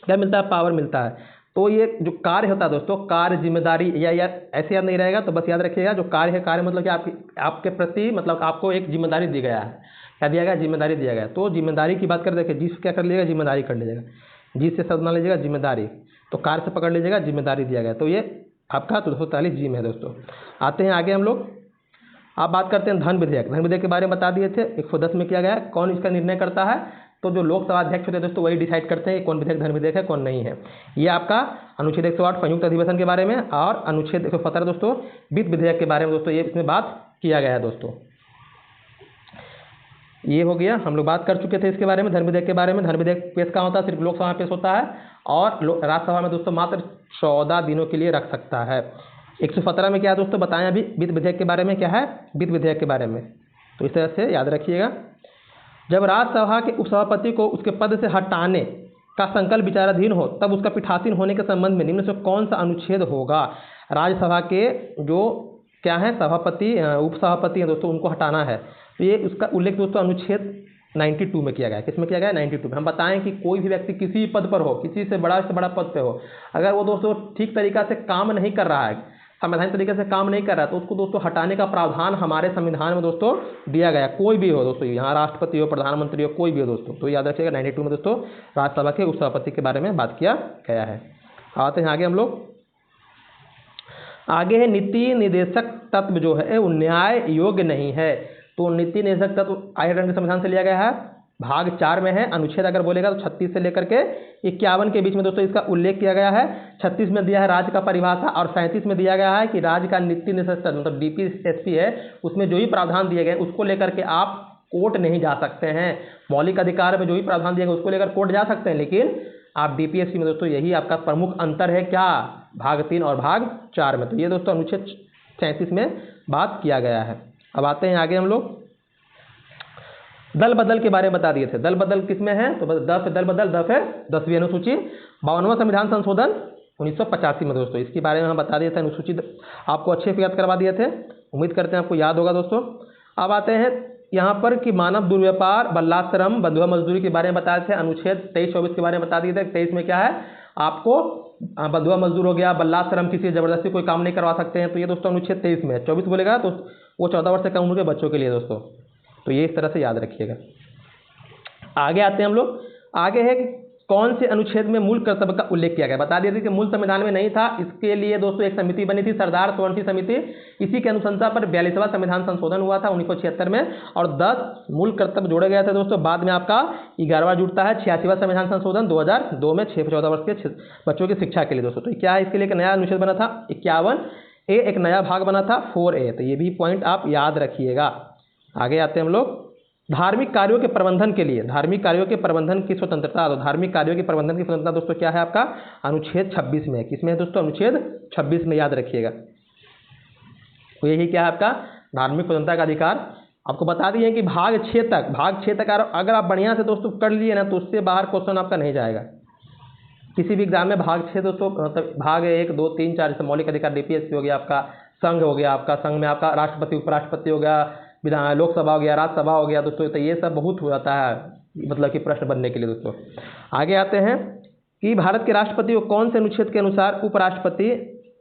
क्या मिलता है, पावर मिलता है। तो ये जो कार्य होता है दोस्तों, कार्य, जिम्मेदारी, या ऐसे याद नहीं रहेगा, तो बस याद रखिएगा जो कार्य है, कार्य मतलब कि आपके प्रति मतलब आपको एक जिम्मेदारी दी गया है, क्या दिया गया, जिम्मेदारी दिया गया। तो जिम्मेदारी की बात कर देखिए, जी से क्या कर लीजिएगा, जिम्मेदारी कर लीजिएगा, जी से शब्द मान लीजिएगा जिम्मेदारी, तो कार्य से पकड़ लीजिएगा जिम्मेदारी दिया गया। तो ये आपका 243G में है दोस्तों। आते हैं आगे हम लोग, आप बात करते हैं धन विधेयक। धन विधेयक के बारे में बता दिए थे, 110 में किया गया है। कौन इसका निर्णय करता है, तो जो लोकसभा अध्यक्ष होते हैं दोस्तों वही डिसाइड करते हैं कौन विधेयक धन विधेयक है कौन नहीं है। ये आपका अनुच्छेद 108 संयुक्त अधिवेशन के बारे में, और अनुच्छेद 117 दोस्तों वित्त विधेयक के बारे में दोस्तों ये इसमें बात किया गया है दोस्तों। ये हो गया, हम लोग बात कर चुके थे इसके बारे में, धन विधेयक के बारे में। धन विधेयक पेश कहाँ होता है, सिर्फ लोकसभा में पेश होता है, और राज्यसभा में दोस्तों मात्र 14 दिनों के लिए रख सकता है। 117 में क्या है दोस्तों बताएं अभी, वित्त विधेयक के बारे में क्या है, वित्त विधेयक के बारे में। तो इस तरह से याद रखिएगा, जब राज्यसभा के उपसभापति को उसके पद से हटाने का संकल्प विचाराधीन हो, तब उसका पीठासीन होने के संबंध में निम्न से कौन सा अनुच्छेद होगा। राज्यसभा के जो क्या है सभापति, उपसभापति हैं दोस्तों, उनको हटाना है, तो ये उसका उल्लेख दोस्तों अनुच्छेद 92 में किया गया है। किस में किया गया है, 92 में। हम बताएं कि कोई भी व्यक्ति किसी पद पर हो, किसी से बड़ा पद पे हो, अगर वो दोस्तों ठीक तरीका से काम नहीं कर रहा है, संवैधानिक तरीके से काम नहीं कर रहा है, तो उसको दोस्तों हटाने का प्रावधान हमारे संविधान में दोस्तों दिया गया। कोई भी हो दोस्तों, यहाँ राष्ट्रपति हो, प्रधानमंत्री हो, कोई भी हो दोस्तों, तो याद रखिएगा 92 में दोस्तों राज्यसभा के उपसभापति के बारे में बात किया गया है। आते हैं आगे हम लोग, आगे है नीति निर्देशक तत्व जो है वो न्याय योग्य नहीं है। तो नीति निर्देशक तत्व आयरलैंड के संविधान से लिया गया है, भाग 4 में है। अनुच्छेद अगर बोलेगा तो 36 से लेकर के 51 के बीच में दोस्तों इसका उल्लेख किया गया है। 36 में दिया है राज्य का परिभाषा और 37 में दिया गया है कि राज्य का नीति निषेध मतलब डीपीएसपी है, उसमें जो ही प्रावधान दिए गए उसको लेकर के आप कोर्ट नहीं जा सकते हैं। मौलिक अधिकार में जो भी प्रावधान दिए गए उसको लेकर कोर्ट जा सकते हैं, लेकिन आप डीपीएसपी में दोस्तों यही आपका प्रमुख अंतर है क्या, भाग 3 और भाग 4 में। तो ये दोस्तों अनुच्छेद 37 में बात किया गया है। अब आते हैं आगे हम लोग दल बदल के बारे में बता दिए थे। दल बदल किसमें है, तो बस 10 दल बदल 10 है 10वीं अनुसूची। 52वां संविधान संशोधन 1985 में दोस्तों इसके बारे में हम बता दिए थे, अनुसूची आपको अच्छे से याद करवा दिए थे, उम्मीद करते हैं आपको याद होगा दोस्तों। अब आते हैं यहाँ पर कि मानव दुर्व्यापार, बल्लाश्रम, बंधुआ मजदूरी के बारे में बताए थे, अनुच्छेद 23-24 के बारे में बता दिए थे। 23 में क्या है, आपको बंधुआ मजदूर हो गया, बल्लाश्रम, किसी जबरदस्ती कोई काम नहीं करवा सकते हैं, तो ये दोस्तों अनुच्छेद 23 में है। 24 बोलेगा तो वो 14 वर्ष से कम उम्र के बच्चों के लिए दोस्तों, तो ये इस तरह से याद रखिएगा। आगे आते हैं हम लोग, आगे है कि कौन से अनुच्छेद में मूल कर्तव्य का उल्लेख किया गया। बता दिया था कि मूल संविधान में नहीं था, इसके लिए दोस्तों एक समिति बनी थी, सरदार सोलंकी समिति। इसी के अनुशंसा पर 42वां संविधान संशोधन हुआ था 1976 में और 10 मूल कर्तव्य जोड़े गए थे दोस्तों। बाद में आपका 11वां जुड़ता है 86वां संविधान संशोधन 2002 में 6-14 वर्ष के बच्चों की शिक्षा के लिए दोस्तों। तो क्या है, इसके लिए एक नया अनुच्छेद बना था 51A, एक नया भाग बना था 4A, तो ये भी पॉइंट आप याद रखिएगा। आगे आते हैं हम लोग धार्मिक कार्यों के प्रबंधन के लिए, धार्मिक कार्यों के प्रबंधन की स्वतंत्रता। तो धार्मिक कार्यों के प्रबंधन की स्वतंत्रता दोस्तों क्या है आपका, अनुच्छेद 26 में। किसमें है दोस्तों, अनुच्छेद 26 में, याद रखिएगा। तो यही क्या है आपका धार्मिक स्वतंत्रता का अधिकार। आपको बता दिए कि भाग 6 तक अगर आप बढ़िया से दोस्तों कर लिए ना तो उससे बाहर क्वेश्चन आपका नहीं जाएगा किसी भी एग्जाम में। भाग 6 दोस्तों मतलब भाग 1, 2, 3, 4 जैसे मौलिक अधिकार, डीपीएसपी हो गया आपका, संघ हो गया आपका, संघ में आपका राष्ट्रपति उपराष्ट्रपति हो गया, विधान लोकसभा हो गया, राज्यसभा हो गया दोस्तों, तो ये सब बहुत हो जाता है मतलब कि प्रश्न बनने के लिए दोस्तों। आगे आते हैं कि भारत के राष्ट्रपति को कौन से अनुच्छेद के अनुसार उपराष्ट्रपति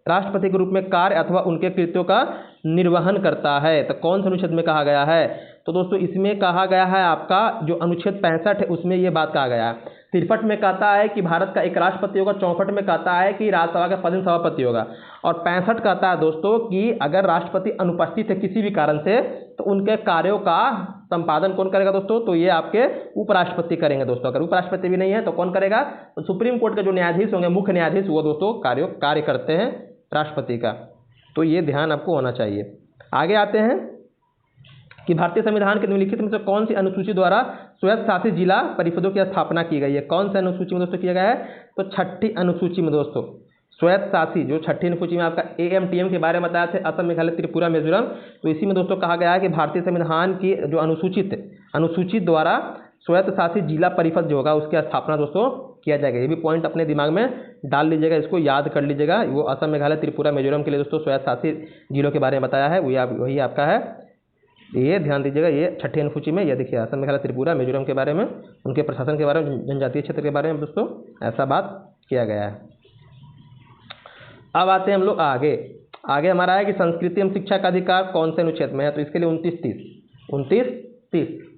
राष्ट्रपति के रूप में कार्य अथवा उनके कृत्यों का निर्वहन करता है। तो कौन से अनुच्छेद में कहा गया है, तो दोस्तों इसमें कहा गया है आपका जो अनुच्छेद 65 है उसमें ये बात कहा गया है। 63 में कहता है कि भारत का एक राष्ट्रपति होगा, 64 में कहता है कि राज्यसभा का पदेन सभापति होगा, और 65 कहता है दोस्तों कि अगर राष्ट्रपति अनुपस्थित है किसी भी कारण से तो उनके कार्यों का संपादन कौन करेगा दोस्तों, तो ये आपके उपराष्ट्रपति करेंगे दोस्तों। अगर उपराष्ट्रपति भी नहीं है तो कौन करेगा, तो सुप्रीम कोर्ट के जो न्यायाधीश होंगे, मुख्य न्यायाधीश, वो दोस्तों कार्य करते हैं राष्ट्रपति का, तो ये ध्यान आपको होना चाहिए। आगे आते हैं कि भारतीय संविधान के निम्नलिखित में से कौन सी अनुसूची द्वारा स्वयं शासित जिला परिषदों की स्थापना की गई है। कौन सी अनुसूची में दोस्तों किया गया है, तो 6ठी अनुसूची में दोस्तों स्वयं शासी, जो 6ठी अनुसूची में आपका AMTM के बारे में बताया थे, असम, मेघालय, त्रिपुरा, मिजोरम, तो इसी में दोस्तों कहा गया है कि भारतीय संविधान की जो अनुसूचित द्वारा स्वयं शासित जिला परिषद जो होगा उसकी स्थापना दोस्तों किया जाएगा। ये भी पॉइंट अपने दिमाग में डाल लीजिएगा, इसको याद कर लीजिएगा। वो असम, मेघालय, त्रिपुरा, मिजोरम के लिए दोस्तों स्वयं शासित जिलों के बारे में बताया है, वही आपका है, ये ध्यान दीजिएगा। ये 6ठी अनुसूची में ये देखिए असम, मेघालय, त्रिपुरा, मिजोरम के बारे में, उनके प्रशासन के बारे में, जनजातीय क्षेत्र के बारे में दोस्तों ऐसा बात किया गया है। अब आते हैं हम लोग आगे हमारा है कि संस्कृति एवं शिक्षा का अधिकार कौन से अनुच्छेद में है, तो इसके लिए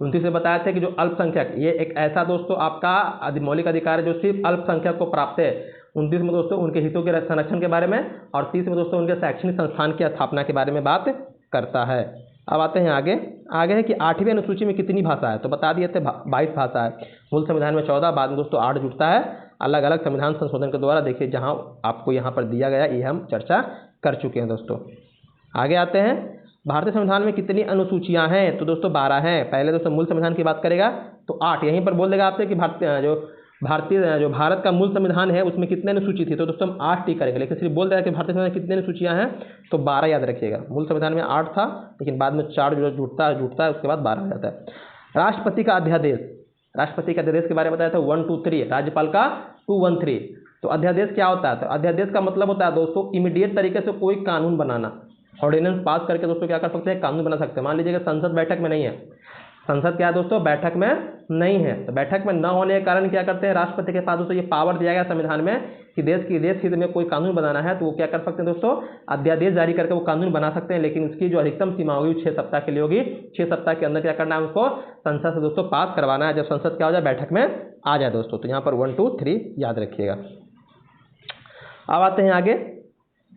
29 में बताया था कि जो अल्पसंख्यक, ये एक ऐसा दोस्तों आपका मौलिक अधिकार है जो सिर्फ अल्पसंख्यक को प्राप्त है। 29 में दोस्तों उनके हितों के संरक्षण के बारे में, और 30 में दोस्तों उनके शैक्षणिक संस्थान की स्थापना के बारे में बात करता है। अब आते हैं आगे है कि 8वीं अनुसूची में कितनी भाषा है, तो बता दिए थे 22 भाषा है। मूल संविधान में 14, बाद में दोस्तों 8 जुड़ता है अलग अलग संविधान संशोधन के द्वारा। देखिए जहां आपको यहाँ पर दिया गया ये हम चर्चा कर चुके हैं दोस्तों। आगे आते हैं भारतीय संविधान में कितनी अनुसूचियां हैं, तो दोस्तों 12 हैं। पहले दोस्तों मूल संविधान की बात करेगा तो 8, यहीं पर बोल देगा आपसे कि भारत का मूल संविधान है उसमें कितने अनुसूची थी, तो दोस्तों हम 8 टी करेंगे, लेकिन सिर्फ बोल देगा कि भारतीय संविधान में कितनी अनुसूचियां हैं, तो 12 याद रखिएगा। मूल संविधान में 8 था, लेकिन बाद में 4 जो जुड़ता है उसके बाद 12 हो जाता है। राष्ट्रपति का अध्यादेश के बारे में बताया था 1, 2, 3, राज्यपाल का 2, 1, 3। तो अध्यादेश क्या होता है, तो अध्यादेश का मतलब होता है दोस्तों इमीडिएट तरीके से कोई कानून बनाना, ऑर्डिनेंस पास करके दोस्तों क्या कर सकते हैं, कानून बना सकते हैं। मान लीजिए कि संसद बैठक में नहीं है, संसद क्या है दोस्तों, बैठक में नहीं है, तो बैठक में न होने के कारण क्या करते हैं, राष्ट्रपति के पास दोस्तों ये पावर दिया गया संविधान में कि देश हित में कोई कानून बनाना है तो वो क्या कर सकते हैं दोस्तों, अध्यादेश जारी करके वो कानून बना सकते हैं। लेकिन उसकी जो अधिकतम सीमा होगी 6 सप्ताह के लिए होगी। 6 सप्ताह के अंदर क्या करना है, उसको संसद से दोस्तों पास करवाना है, जब संसद क्या हो जाए, बैठक में आ जाए दोस्तों। तो यहाँ पर 1, 2, 3 याद रखिएगा। अब आते हैं आगे,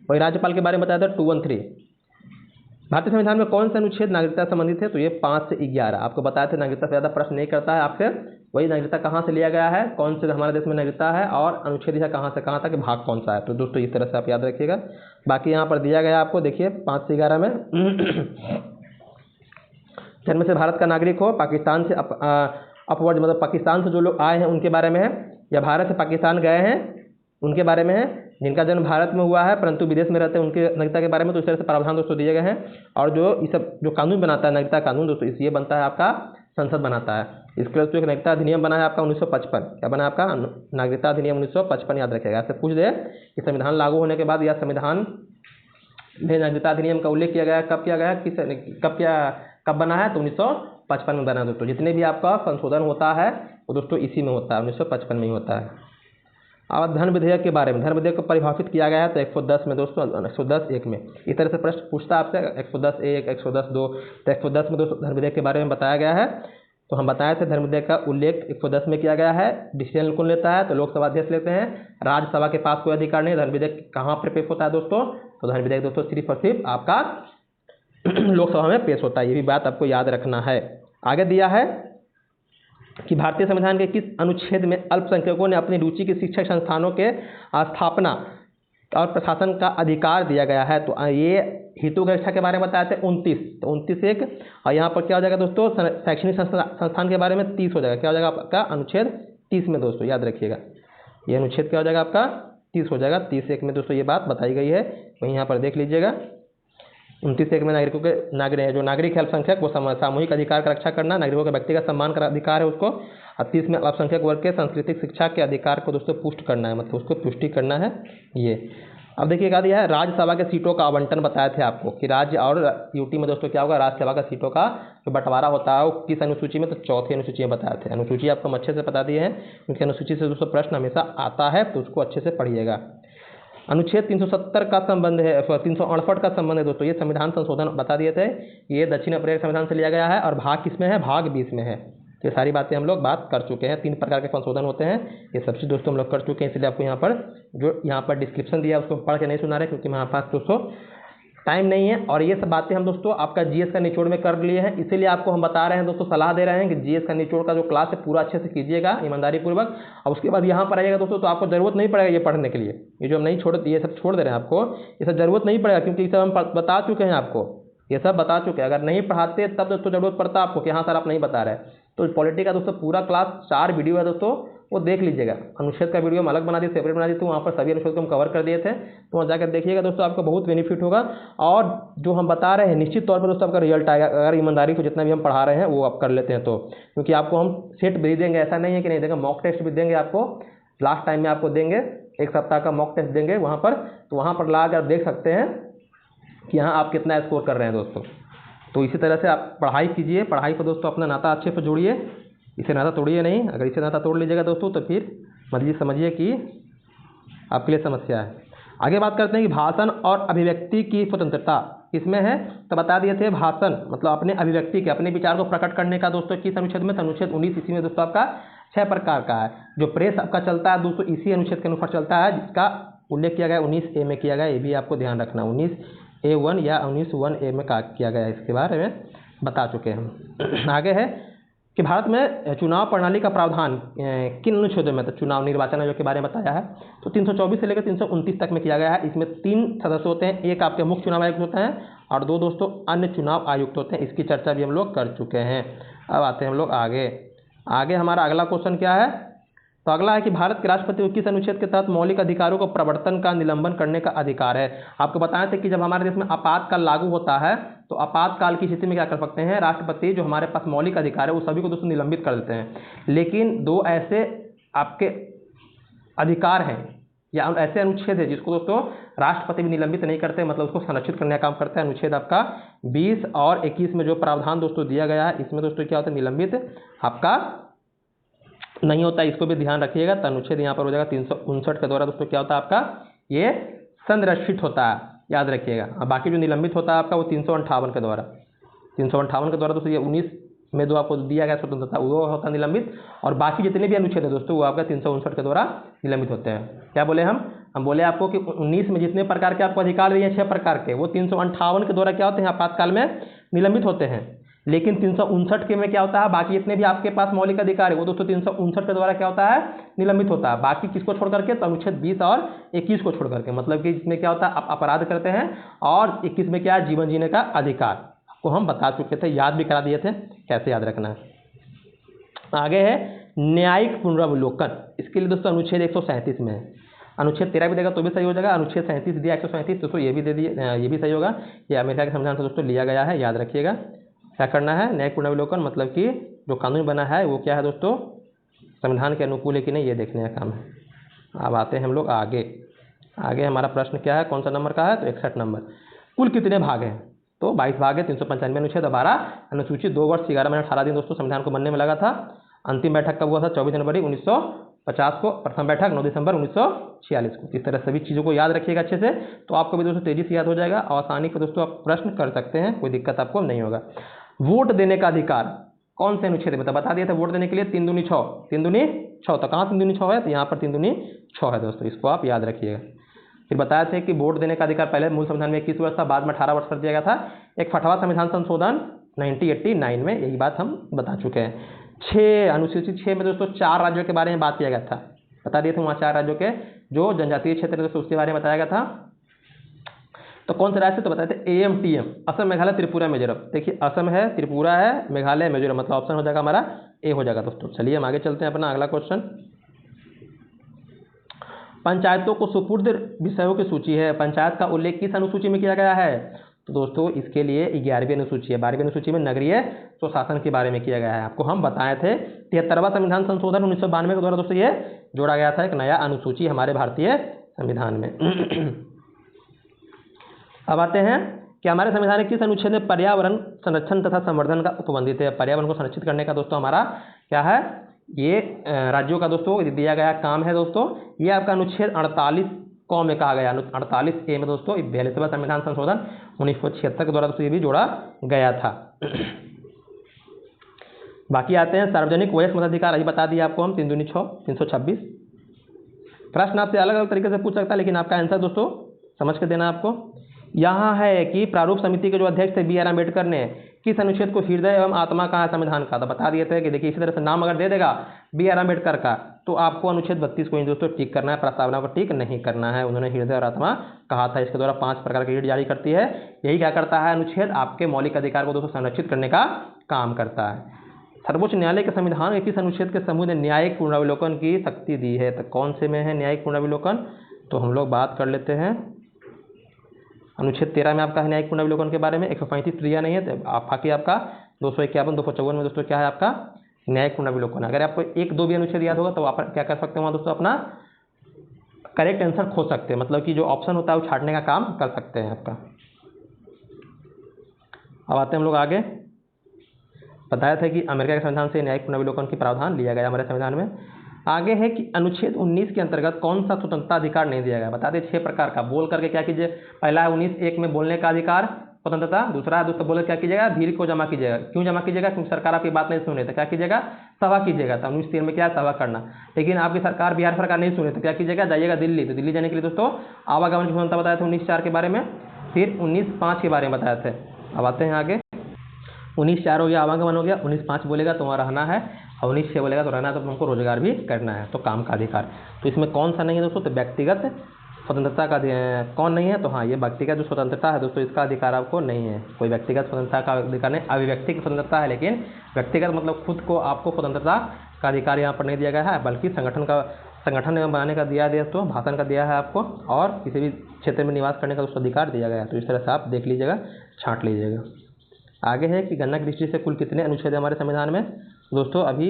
वही राज्यपाल के बारे में बताया था 2, 1, 3। भारतीय संविधान में कौन सा अनुच्छेद नागरिकता से संबंधित है? तो ये 5 से 11। आपको बताया था नागरिकता से ज़्यादा प्रश्न नहीं करता है आपसे। वही नागरिकता कहाँ से लिया गया है, कौन से हमारे देश में नागरिकता है, और अनुच्छेद है कहाँ से कहाँ तक, भाग कौन सा है। तो दोस्तों इस तरह से आप याद रखिएगा। बाकी यहाँ पर दिया गया आपको, देखिए 5 से 11 में जन्म से भारत का नागरिक हो, पाकिस्तान से अपवर्ड मतलब पाकिस्तान से जो लोग आए हैं उनके बारे में है, या भारत से पाकिस्तान गए हैं उनके बारे में है, जिनका जन्म भारत में हुआ है परंतु विदेश में रहते हैं उनके नागरिकता के बारे में। तो इस तरह से प्रावधान दोस्तों दिए गए हैं। और जो इस सब जो कानून बनाता है नागरिकता कानून दोस्तों, ये बनता है आपका संसद बनाता है। इसके लिए तो एक नागरिकता अधिनियम बना है आपका 1955। क्या बना है आपका? नागरिकता अधिनियम 1955, याद रखेगा। ऐसे पूछ दे कि संविधान लागू होने के बाद या संविधान में नागरिकता अधिनियम का उल्लेख किया गया, कब किया गया, कब बना है? तो 1955 में बना है दोस्तों। जितने भी आपका संशोधन होता है वो दोस्तों इसी में होता है, 1955 में ही होता है। अब धन विधेयक के बारे में, धन विधेयक को परिभाषित किया गया है तो 110 में दोस्तों, 110(1) में। इस तरह से प्रश्न पूछता है आपसे 110(1), 110(2). तो 110 में दोस्तों धन विधेयक के बारे में बताया गया है। तो हम बताए थे धन विधेयक का उल्लेख 110 में किया गया है। डिसीजन कौन लेता है? तो लोकसभा अध्यक्ष लेते हैं। राज्यसभा के पास कोई अधिकार नहीं। धन विधेयक कहाँ पर पेश होता है दोस्तों? तो धन विधेयक दोस्तों सिर्फ और सिर्फ आपका लोकसभा में पेश होता है। ये भी बात आपको याद रखना है। आगे दिया है कि भारतीय संविधान के किस अनुच्छेद में अल्पसंख्यकों ने अपनी रुचि के शिक्षक संस्थानों के स्थापना और प्रशासन का अधिकार दिया गया है? तो ये हितों की रक्षा के बारे में बताया थे 29, तो 29(1). और यहाँ पर क्या हो जाएगा दोस्तों? शैक्षणिक संस्थान के बारे में 30 हो जाएगा। क्या हो जाएगा आपका? अनुच्छेद 30 में दोस्तों, याद रखिएगा। ये अनुच्छेद क्या हो जाएगा आपका? 30 हो जाएगा। 30(1) में दोस्तों ये बात बताई गई है, वहीं यहाँ पर देख लीजिएगा। 29(1) में नागरिकों के जो नागरिक है अल्पसंख्यक, वो सामूहिक अधिकार का रक्षा करना, नागरिकों के व्यक्तिगत सम्मान का अधिकार है उसको। और 30 में अल्पसंख्यक वर्ग के सांस्कृतिक शिक्षा के अधिकार को दोस्तों पुष्ट करना है, मतलब उसको पुष्टि करना है ये। अब देखिए क्या दिया है, राज्यसभा के सीटों का आवंटन बताया थे आपको कि राज्य और यूटी में दोस्तों क्या होगा, राज्यसभा का सीटों का जो बंटवारा होता है वो किस अनुसूची में? तो चौथी अनुसूची में बताए थे। अनुसूची आपको हम अच्छे से बता दिए हैं, क्योंकि अनुसूची से दोस्तों प्रश्न हमेशा आता है, तो उसको अच्छे से पढ़िएगा। अनुच्छेद 370 का संबंध है, 368 का संबंध है दोस्तों। ये संविधान संशोधन बता दिए थे, ये दक्षिण अफ्रीका संविधान से लिया गया है और भाग किस में है? भाग 20 में है। ये सारी बातें हम लोग बात कर चुके हैं। 3 प्रकार के संशोधन होते हैं, ये सब चीज़ दोस्तों हम लोग कर चुके हैं। इसलिए आपको यहाँ पर जो यहाँ पर डिस्क्रिप्शन दिया उसको पढ़ के नहीं सुना रहे, क्योंकि हमारे पास दोस्तों टाइम नहीं है। और ये सब बातें हम दोस्तों आपका जीएस का निचोड़ में कर लिए हैं, इसीलिए आपको हम बता रहे हैं दोस्तों, सलाह दे रहे हैं कि जीएस का निचोड़ का जो क्लास है पूरा अच्छे से कीजिएगा ईमानदारी पूर्वक। और उसके बाद यहाँ पर आइएगा दोस्तों तो आपको ज़रूरत नहीं पड़ेगा ये पढ़ने के लिए। ये जो हम नहीं छोड़, ये सब छोड़ दे रहे हैं आपको, ये सब ज़रूरत नहीं पड़ेगा, क्योंकि ये सब हम बता चुके हैं आपको, ये सब बता चुके हैं। अगर नहीं पढ़ाते तब दोस्तों ज़रूरत पड़ता आपको कि हाँ सर आप नहीं बता रहे। तो पॉलिटी का दोस्तों पूरा क्लास 4 वीडियो है दोस्तों, वो देख लीजिएगा। अनुच्छेद का वीडियो हम अलग बना दिए, सेपरेट बना दिए, तो वहाँ पर सभी अनुच्छेद को हम कवर कर दिए थे, तो वहाँ जाकर देखिएगा दोस्तों, आपको बहुत बेनिफिट होगा। और जो हम बता रहे हैं निश्चित तौर पर दोस्तों आपका रिजल्ट आएगा, अगर ईमानदारी को जितना भी हम पढ़ा रहे हैं वो आप कर लेते हैं तो। क्योंकि आपको हम सेट भी देंगे, ऐसा नहीं है कि नहीं देंगे, मॉक टेस्ट भी देंगे आपको। लास्ट टाइम में आपको देंगे 1 सप्ताह का मॉक टेस्ट देंगे वहाँ पर, तो वहाँ पर ला कर देख सकते हैं कि हाँ आप कितना स्कोर कर रहे हैं दोस्तों। तो इसी तरह से आप पढ़ाई कीजिए, पढ़ाई को दोस्तों अपना नाता अच्छे से जोड़िए, इसे नाता तोड़िए नहीं। अगर इसे नाता तोड़ लीजिएगा दोस्तों तो फिर मतलब समझिए कि आपके लिए समस्या है। आगे बात करते हैं कि भाषण और अभिव्यक्ति की स्वतंत्रता किसमें है? तो बता दिए थे भाषण मतलब अपने अभिव्यक्ति के, अपने विचार को प्रकट करने का दोस्तों किस अनुच्छेद में? अनुच्छेद 19 इसी में दोस्तों आपका 6 प्रकार का है। जो प्रेस आपका चलता है दोस्तों इसी अनुच्छेद के अनुसार चलता है, जिसका उल्लेख किया गया 19A में किया गया, ये भी आपको ध्यान रखना। 19A1 या 19(1)A में किया गया है, इसके बारे में बता चुके हैं हम। आगे है कि भारत में चुनाव प्रणाली का प्रावधान किन अनुच्छेदों में? तो चुनाव निर्वाचन आयोग के बारे में बताया है, तो 324 से लेकर 329 तक में किया गया है। इसमें 3 सदस्य होते हैं, एक आपके मुख्य चुनाव आयुक्त होते हैं और 2 दोस्तों अन्य चुनाव आयुक्त होते हैं। इसकी चर्चा भी हम लोग कर चुके हैं। अब आते हैं हम लोग आगे हमारा अगला क्वेश्चन क्या है? तो अगला है कि भारत के राष्ट्रपति को किस अनुच्छेद के तहत मौलिक अधिकारों को प्रवर्तन का निलंबन करने का अधिकार है? आपको बताया था कि जब हमारे देश में आपातकाल लागू होता है तो आपातकाल की स्थिति में क्या कर सकते हैं? राष्ट्रपति जो हमारे पास मौलिक अधिकार है वो सभी को दोस्तों निलंबित कर देते हैं। लेकिन 2 ऐसे आपके अधिकार हैं या ऐसे अनुच्छेद है जिसको दोस्तों राष्ट्रपति भी निलंबित नहीं करते, मतलब उसको संरक्षित करने का काम करता है। अनुच्छेद आपका 20 और 21 में जो प्रावधान दोस्तों दिया गया है, इसमें दोस्तों क्या होता है? निलंबित आपका नहीं होता, इसको भी ध्यान रखिएगा। तो अनुच्छेद यहाँ पर हो जाएगा 359 के द्वारा दोस्तों क्या होता है आपका? ये संरक्षित होता है, याद रखिएगा। अब बाकी जो निलंबित होता है आपका वो 358 के द्वारा, 358 के द्वारा दोस्तों ये 19 में जो आपको दिया गया स्वतंत्रता वो होता है निलंबित। और बाकी जितने भी अनुच्छेद है दोस्तों वो आपका 359 के द्वारा निलंबित होते हैं। क्या बोले हम? हम बोले आपको कि 19 में जितने प्रकार के आपको अधिकार दिए हैं 6 प्रकार के, वो 358 के द्वारा क्या होते हैं, आपातकाल में निलंबित होते हैं। लेकिन 359 के में क्या होता है, बाकी जितने भी आपके पास मौलिक अधिकार है वो दोस्तों 359 के द्वारा क्या होता है, निलंबित होता है। बाकी किसको छोड़ करके, तो अनुच्छेद 20 और 21 को छोड़ करके, मतलब कि इसमें क्या होता है, आप अपराध करते हैं, और 21 में क्या है, जीवन जीने का अधिकार, आपको हम बता चुके थे, याद भी करा दिए थे कैसे याद रखना है। आगे है न्यायिक पुनरावलोकन। इसके लिए दोस्तों अनुच्छेद 137 में है, अनुच्छेद 13 भी देगा तो भी सही हो जाएगा, अनुच्छेद 37 दिया 137 दोस्तों ये भी दे दिए, ये भी सही होगा। ये अमेरिका के संविधान से दोस्तों लिया गया है, याद रखिएगा। क्या करना है, न्यायिक पुनरावलोकन मतलब कि जो कानून बना है वो क्या है दोस्तों, संविधान के अनुकूल है कि नहीं, ये देखने का काम है। अब आते हैं हम लोग आगे। आगे हमारा प्रश्न क्या है, कौन सा नंबर का है, तो 61 नंबर। कुल कितने भाग हैं, तो 22 भाग है। 395 अनुच्छेद 12 अनुसूची 2 वर्ष 11 महीने 18 दिन दोस्तों संविधान को बनने में लगा था। अंतिम बैठक कब हुआ था, 24 जनवरी 1950 को। प्रथम बैठक 9 दिसंबर 1946 को। इस तरह सभी चीज़ों को याद रखिएगा अच्छे से, तो आपको भी दोस्तों तेजी से याद हो जाएगा और आसानी से दोस्तों आप प्रश्न कर सकते हैं, कोई दिक्कत आपको नहीं होगा। वोट देने का अधिकार कौन से अनुच्छेद में, तो बता दिया था वोट देने के लिए 3 दूनी 6, 3 दूनी 6, तो कहाँ 3 दूनी 6 है, तो यहाँ पर 3 दूनी 6 है दोस्तों, इसको आप याद रखिएगा। फिर बताया था कि वोट देने का अधिकार पहले मूल संविधान में 21 वर्ष था, बाद में 18 वर्ष कर दिया गया था। 61वां संविधान संशोधन 1989 में, यही बात हम बता चुके हैं। 6 अनुसूची 6 में दोस्तों 4 राज्यों के बारे में बात किया गया था, बता दिए थे वहाँ 4 राज्यों के जो जनजातीय क्षेत्र दोस्तों उसके बारे में बताया गया था। तो कौन से राज्य से, तो बताए थे AMTM, असम मेघालय त्रिपुरा मिजोरम। देखिए असम है, त्रिपुरा है, मेघालय मिजोरम, मतलब ऑप्शन हो जाएगा हमारा ए हो जाएगा दोस्तों। चलिए हम आगे चलते हैं, अपना अगला क्वेश्चन। पंचायतों को सुपुर्द विषयों की सूची है, पंचायत का उल्लेख किस अनुसूची में किया गया है, तो दोस्तों इसके लिए 11वीं अनुसूची है। 12वीं अनुसूची में नगरीय स्वशासन के बारे में किया गया है। आपको हम बताए थे 73वां संविधान संशोधन 1992 के द्वारा दोस्तों ये जोड़ा गया था, एक नया अनुसूची हमारे भारतीय संविधान में। अब आते हैं कि हमारे संविधान के किस अनुच्छेद में पर्यावरण संरक्षण तथा संवर्धन का उपबंधित है। पर्यावरण को संरक्षित करने का दोस्तों हमारा क्या है, ये राज्यों का दोस्तों दिया गया काम है दोस्तों। ये आपका अनुच्छेद 48 क में कहा गया, 48A में दोस्तों 42वां संविधान संशोधन 1976 के द्वारा दोस्तों ये भी जोड़ा गया था। बाकी आते हैं सार्वजनिक वयस्क मताधिकार, अभी बता दिया आपको हम 3 दूनी 6, 326। प्रश्न आपसे अलग अलग तरीके से पूछ सकता है, लेकिन आपका आंसर दोस्तों समझ के देना आपको। यहाँ है कि प्रारूप समिति के जो अध्यक्ष थे BR अम्बेडकर ने किस अनुच्छेद को हृदय एवं आत्मा कहा है संविधान का, तो बता दिए थे कि देखिए इसी तरह से नाम अगर दे देगा BR अम्बेडकर का तो आपको अनुच्छेद 32 को दोस्तों टिक करना है, प्रस्तावना को टिक नहीं करना है। उन्होंने हृदय और आत्मा कहा था। इसके द्वारा 5 प्रकार की रीट जारी करती है। यही क्या करता है, अनुच्छेद आपके मौलिक अधिकार को दोस्तों संरक्षित करने का काम करता है। सर्वोच्च न्यायालय के संविधान के किस अनुच्छेद के समूह ने न्यायिक पुनरावलोकन की शक्ति दी है, तो कौन से में है न्यायिक पुनरावलोकन, तो हम लोग बात कर लेते हैं अनुच्छेद 13 में आपका है न्यायिक पुनरावलोकन के बारे में। 135 दिया नहीं है, तो बाकी आपका 251 254 में दोस्तों क्या है आपका न्यायिक पुनरावलोकन। अगर आपको 1-2 भी अनुच्छेद याद होगा तो आप क्या कर सकते हैं वहाँ दोस्तों अपना करेक्ट आंसर खोज सकते हैं, मतलब कि जो ऑप्शन होता है वो छाटने का काम कर सकते हैं आपका। अब आते हैं हम लोग आगे। बताया था कि अमेरिका के संविधान से न्यायिक पुनरावलोकन की प्रावधान लिया गया हमारे संविधान में। आगे है कि अनुच्छेद 19 के अंतर्गत कौन सा स्वतंत्रता अधिकार नहीं दिया गया, बता दें 6 प्रकार का। बोल करके क्या कीजिए, पहला है 19(1) में बोलने का अधिकार स्वतंत्रता। दूसरा है दोस्तों बोले क्या कीजिएगा, भीड़ को जमा कीजिएगा। क्यों जमा कीजिएगा, क्योंकि सरकार आपकी बात नहीं सुने तो क्या कीजिएगा, सभा कीजिएगा। तो 19(3) में क्या है, सभा करना। लेकिन आपकी सरकार बिहार सरकार नहीं सुने तो क्या कीजिएगा, जाइएगा दिल्ली। तो दिल्ली जाने के लिए दोस्तों आवागमन की स्वतंत्रता बताया था 19(4) के बारे में। फिर 19(5) के बारे में बताया थे। अब आते हैं आगे। 19(4) हो गया आवागमन हो गया, 19(5) बोलेगा तो वहाँ रहना है, और 19(6) बोलेगा तो रहना है, तो तुमको रोजगार भी करना है, तो काम का अधिकार। तो इसमें कौन सा नहीं है दोस्तों, तो व्यक्तिगत स्वतंत्रता का कौन नहीं है, तो हाँ ये व्यक्तिगत जो स्वतंत्रता है दोस्तों इसका अधिकार आपको नहीं है। कोई व्यक्तिगत स्वतंत्रता का अधिकार नहीं, अभिव्यक्ति की स्वतंत्रता है, लेकिन व्यक्तिगत मतलब खुद को आपको स्वतंत्रता का अधिकार यहाँ पर नहीं दिया गया है, बल्कि संगठन बनाने का दिया दोस्तों, भाषण का दिया है आपको, और किसी भी क्षेत्र में निवास करने का दोस्तों अधिकार दिया गया है। तो इस तरह से आप देख लीजिएगा, छाँट लीजिएगा। आगे है कि गणना की दृष्टि से कुल कितने अनुच्छेद है हमारे संविधान में, दोस्तों अभी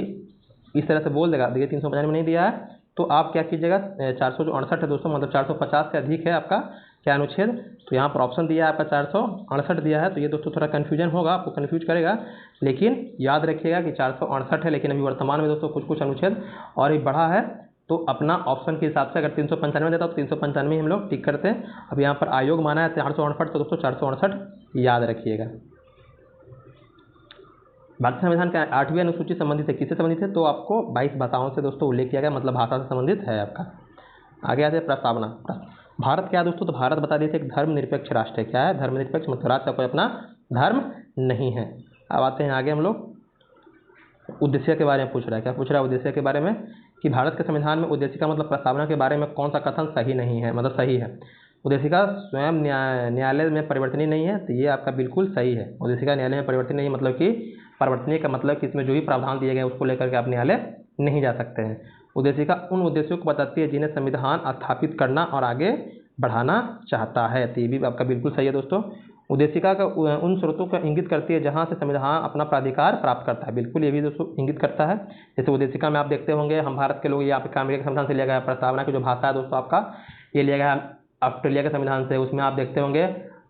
इस तरह से बोल देगा। देखिए 395 में नहीं दिया है, तो आप क्या कीजिएगा 468 है दोस्तों, मतलब 450 से अधिक है आपका क्या अनुच्छेद। तो यहाँ पर ऑप्शन दिया है आपका 468 दिया है, तो ये दोस्तों थोड़ा कन्फ्यूजन होगा, आपको कन्फ्यूज करेगा, लेकिन याद रखिएगा कि 468 है। लेकिन अभी वर्तमान में दोस्तों कुछ अनुच्छेद और भी बढ़ा है, तो अपना ऑप्शन के हिसाब से अगर 395 देता तो 395 हम लोग टिक करते हैं। अब यहाँ पर आयोग माना है 468, तो दोस्तों 468 याद रखिएगा। भारतीय संविधान का 8वीं अनुसूची संबंधित है, किससे संबंधित है, तो आपको 22 भाषाओं से दोस्तों उल्लेख किया गया, मतलब भाषा से संबंधित है आपका। आगे आते हैं प्रस्तावना। भारत क्या है दोस्तों, तो भारत बता दिए थे एक धर्मनिरपेक्ष राष्ट्र है। क्या है, धर्मनिरपेक्ष, मतलब राष्ट्र का कोई अपना धर्म नहीं है। अब आते हैं आगे हम लोग, उद्देश्य के बारे में पूछ रहा है। क्या पूछ रहा है उद्देश्य के बारे में, कि भारत के संविधान में उद्देशिका मतलब प्रस्तावना के बारे में कौन सा कथन सही नहीं है, मतलब सही है। उद्देशिका स्वयं न्यायालय में परिवर्तनीय नहीं है, तो ये आपका बिल्कुल सही है। उद्देशिका न्यायालय में परिवर्तनीय नहीं, मतलब कि परिवर्तनीय का मतलब कि इसमें जो भी प्रावधान दिए गए उसको लेकर के आप न्यायालय नहीं जा सकते हैं। उद्देशिका उन उद्देश्यों को बताती है जिन्हें संविधान स्थापित करना और आगे बढ़ाना चाहता है, तो ये भी आपका बिल्कुल सही है दोस्तों। उद्देशिका का उन स्रोतों का इंगित करती है जहाँ से संविधान अपना प्राधिकार प्राप्त करता है, बिल्कुल ये भी दोस्तों इंगित करता है। जैसे उद्देशिका में आप देखते होंगे, हम भारत के लोग, ये आपके अमेरिका के संविधान से लिया गया। प्रस्तावना की जो भाषा है दोस्तों आपका, ये लिया गया ऑस्ट्रेलिया के संविधान से। उसमें आप देखते होंगे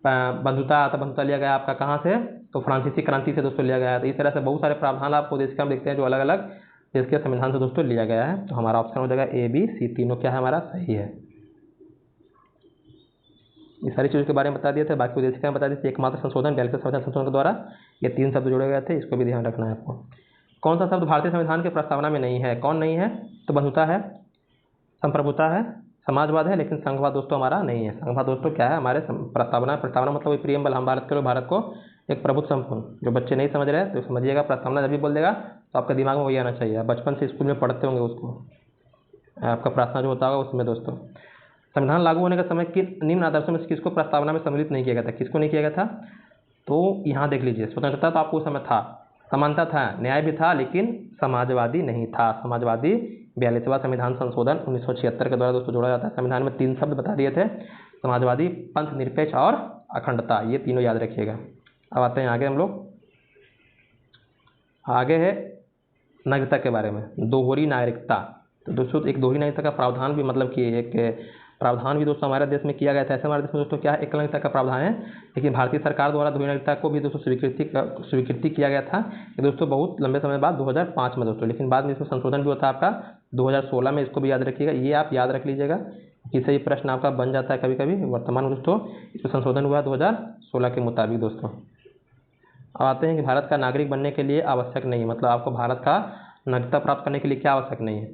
बंधुता लिया गया आपका कहाँ से, तो फ्रांसीसी क्रांति से दोस्तों लिया गया है। तो इस तरह से बहुत सारे प्रावधान आपको उद्देशिका में देखते हैं जो अलग अलग देश के संविधान से दोस्तों लिया गया है। तो हमारा ऑप्शन हो जाएगा ए, बी, सी, तीनों क्या है हमारा सही है। ये सारी चीज़ों के बारे में बता दिए थे। बाकी उद्देशिका में बता दी थी एकमात्र संशोधन 42वें संविधान संशोधन के द्वारा ये 3 शब्द जोड़े गए थे, इसको भी ध्यान रखना है आपको। कौन सा शब्द भारतीय संविधान के प्रस्तावना में नहीं है, कौन नहीं है, तो बंधुता है, संप्रभुता है, समाजवाद है, लेकिन संघवाद दोस्तों हमारा नहीं है। संघवाद दोस्तों क्या है हमारे प्रस्तावना मतलब वही प्रियम्बल, हम भारत के लोग भारत को एक प्रभुत्व संपूर्ण, जो बच्चे नहीं समझ रहे तो समझिएगा, प्रस्तावना जब भी बोल देगा तो आपके दिमाग में वही आना चाहिए। बचपन से स्कूल में पढ़ते होंगे उसको, आपका प्रार्थना जो होता होगा उसमें दोस्तों। संविधान लागू होने का समय किन निम्न आदर्शों में से किसको प्रस्तावना में सम्मिलित नहीं किया गया था, किसको नहीं किया गया था, तो यहाँ देख लीजिए। स्वतंत्रता तो आपको उस समय था, समानता था, न्याय भी था, लेकिन समाजवादी नहीं था। समाजवादी 42वां संविधान संशोधन 1976 के द्वारा दोस्तों जोड़ा जाता है। संविधान में 3 शब्द बता दिए थे, समाजवादी, पंथ निरपेक्ष और अखंडता, ये तीनों याद रखिएगा। अब आते हैं आगे हम लोग, आगे है नागरिकता के बारे में, दोहरी नागरिकता। तो दोस्तों एक दोहरी नागरिकता का प्रावधान भी, मतलब कि एक प्रावधान भी दोस्तों हमारे देश में किया गया था। ऐसे हमारे देश में दोस्तों क्या है, एक नागरिकता का प्रावधान है, लेकिन भारतीय सरकार द्वारा दोहरी नागरिकता को भी दोस्तों स्वीकृति किया गया था ये दोस्तों बहुत लंबे समय बाद 2005 में दोस्तों, लेकिन बाद में इसमें संशोधन भी होता है आपका 2016 में। इसको भी याद रखिएगा, ये आप याद रख लीजिएगा, किसी भी प्रश्न आपका बन जाता है कभी कभी। वर्तमान दोस्तों इसमें संशोधन हुआ 2016 के मुताबिक दोस्तों। अब आते हैं कि भारत का नागरिक बनने के लिए आवश्यक नहीं है, मतलब आपको भारत का नागरिकता प्राप्त करने के लिए क्या आवश्यक नहीं है।